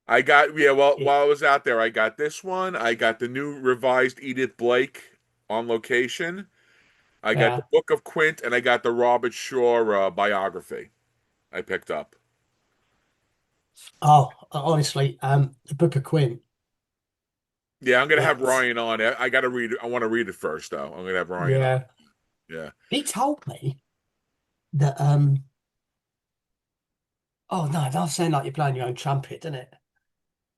I got well it, while I was out there, I got this one. I got the new revised Edith Blake on location. I got the yeah. Book of Quint, and I got the Robert Shaw biography. I picked up. Oh, honestly, The Book of Quint. Yeah, I'm gonna have It's Ryan on. I gotta read it. I want to read it first, though. I'm gonna have Ryan on. yeah. Yeah. He told me that oh no, I'm saying like you're blowing your own trumpet, isn't it?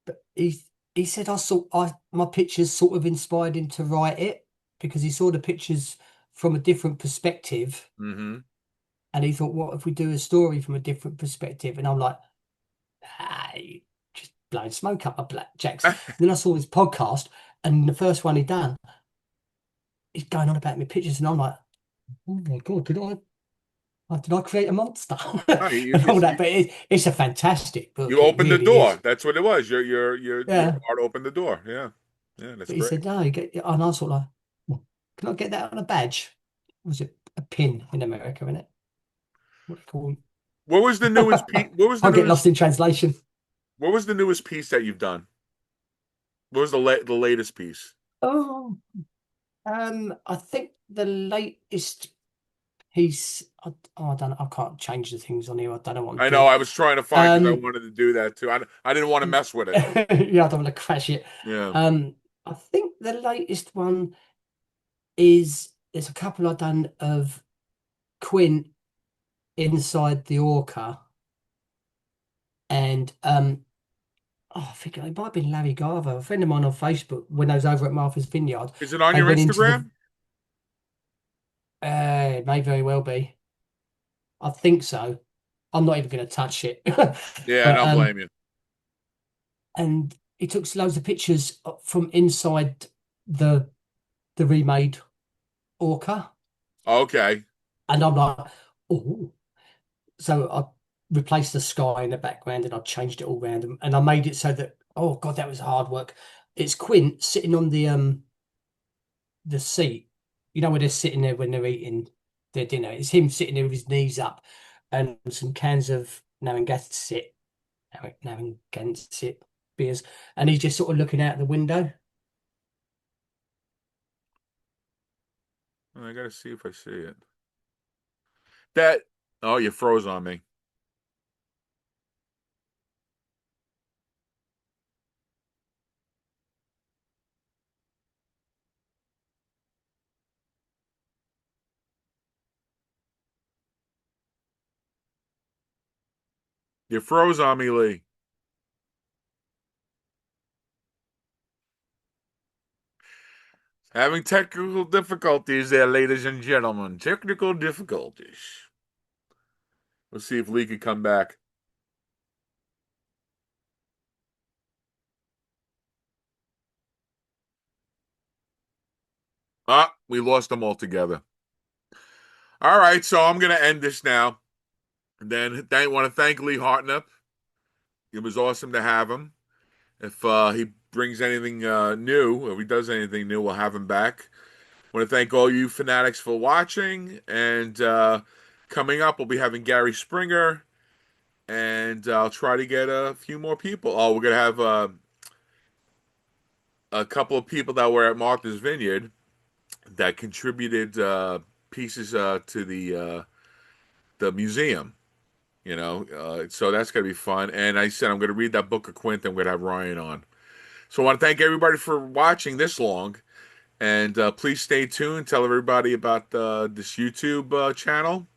But he said I my pictures sort of inspired him to write it because he saw the pictures from a different perspective, Mm-hmm. and he thought, what if we do a story from a different perspective? And I'm like, hey, just blowing smoke up my blackjacks. And then I saw his podcast, and the first one he done, he's going on about my pictures, and I'm like, oh my god, did I create a monster No, and all that? But it's a fantastic book. you It opened the really door. is. That's what it was. Your Yeah. art opened the door. Yeah. Yeah, that's But he great. said, no, you get, and I was sort of like, "Well, can I get that on a badge? Was it a pin in America, in it? What do you call What was the newest piece? them? I get lost in translation. What was the newest piece that you've done? What was the latest piece? Oh, I think the latest piece, I don't know, I can't change the things on here. I don't know what I'm I know doing. I was trying to find because I Um, wanted to do that too. I didn't want to mess with it. yeah, I don't want to crash it. Yeah. I think the latest one is. there's a couple I've done of Quint inside the orca, and oh, I think it might have been Larry Garver, a friend of mine on Facebook, when I was over at Martha's Vineyard. Is it on They your went into the, Instagram? it may very well be. I think so. I'm not even going to touch it. Yeah, I But don't blame you. and he took loads of pictures from inside the the remade Orca, Okay. and I'm like, oh. So I replaced the sky in the background, and I changed it all around, and I made it so that, oh God, that was hard work. It's Quint sitting on the seat, you know, where they're sitting there when they're eating their dinner. It's him sitting there with his knees up and some cans of Narragansett beers, and he's just sort of looking out the window. I gotta see if I see it. That. Oh, you froze on me. You froze on me, Lee. Having technical difficulties there, ladies and gentlemen. Technical difficulties. Let's see if Lee could come back. Ah, we lost them altogether. All right, so I'm gonna end this now. And then I want to thank Lee Hartnup. It was awesome to have him. If he brings anything new, or if he does anything new, we'll have him back. I want to thank all you fanatics for watching. And coming up, we'll be having Gary Springer, and I'll try to get a few more people. Oh, we're gonna have a couple of people that were at Martha's Vineyard that contributed pieces to the museum. So that's gonna be fun. And I said I'm gonna read that book of Quint. I'm gonna have Ryan on. So I want to thank everybody for watching this long. And please stay tuned. Tell everybody about this YouTube channel.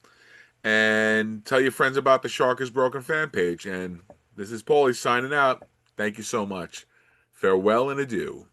And tell your friends about the Shark is Broken fan page. And this is Paulie signing out. Thank you so much. Farewell and adieu.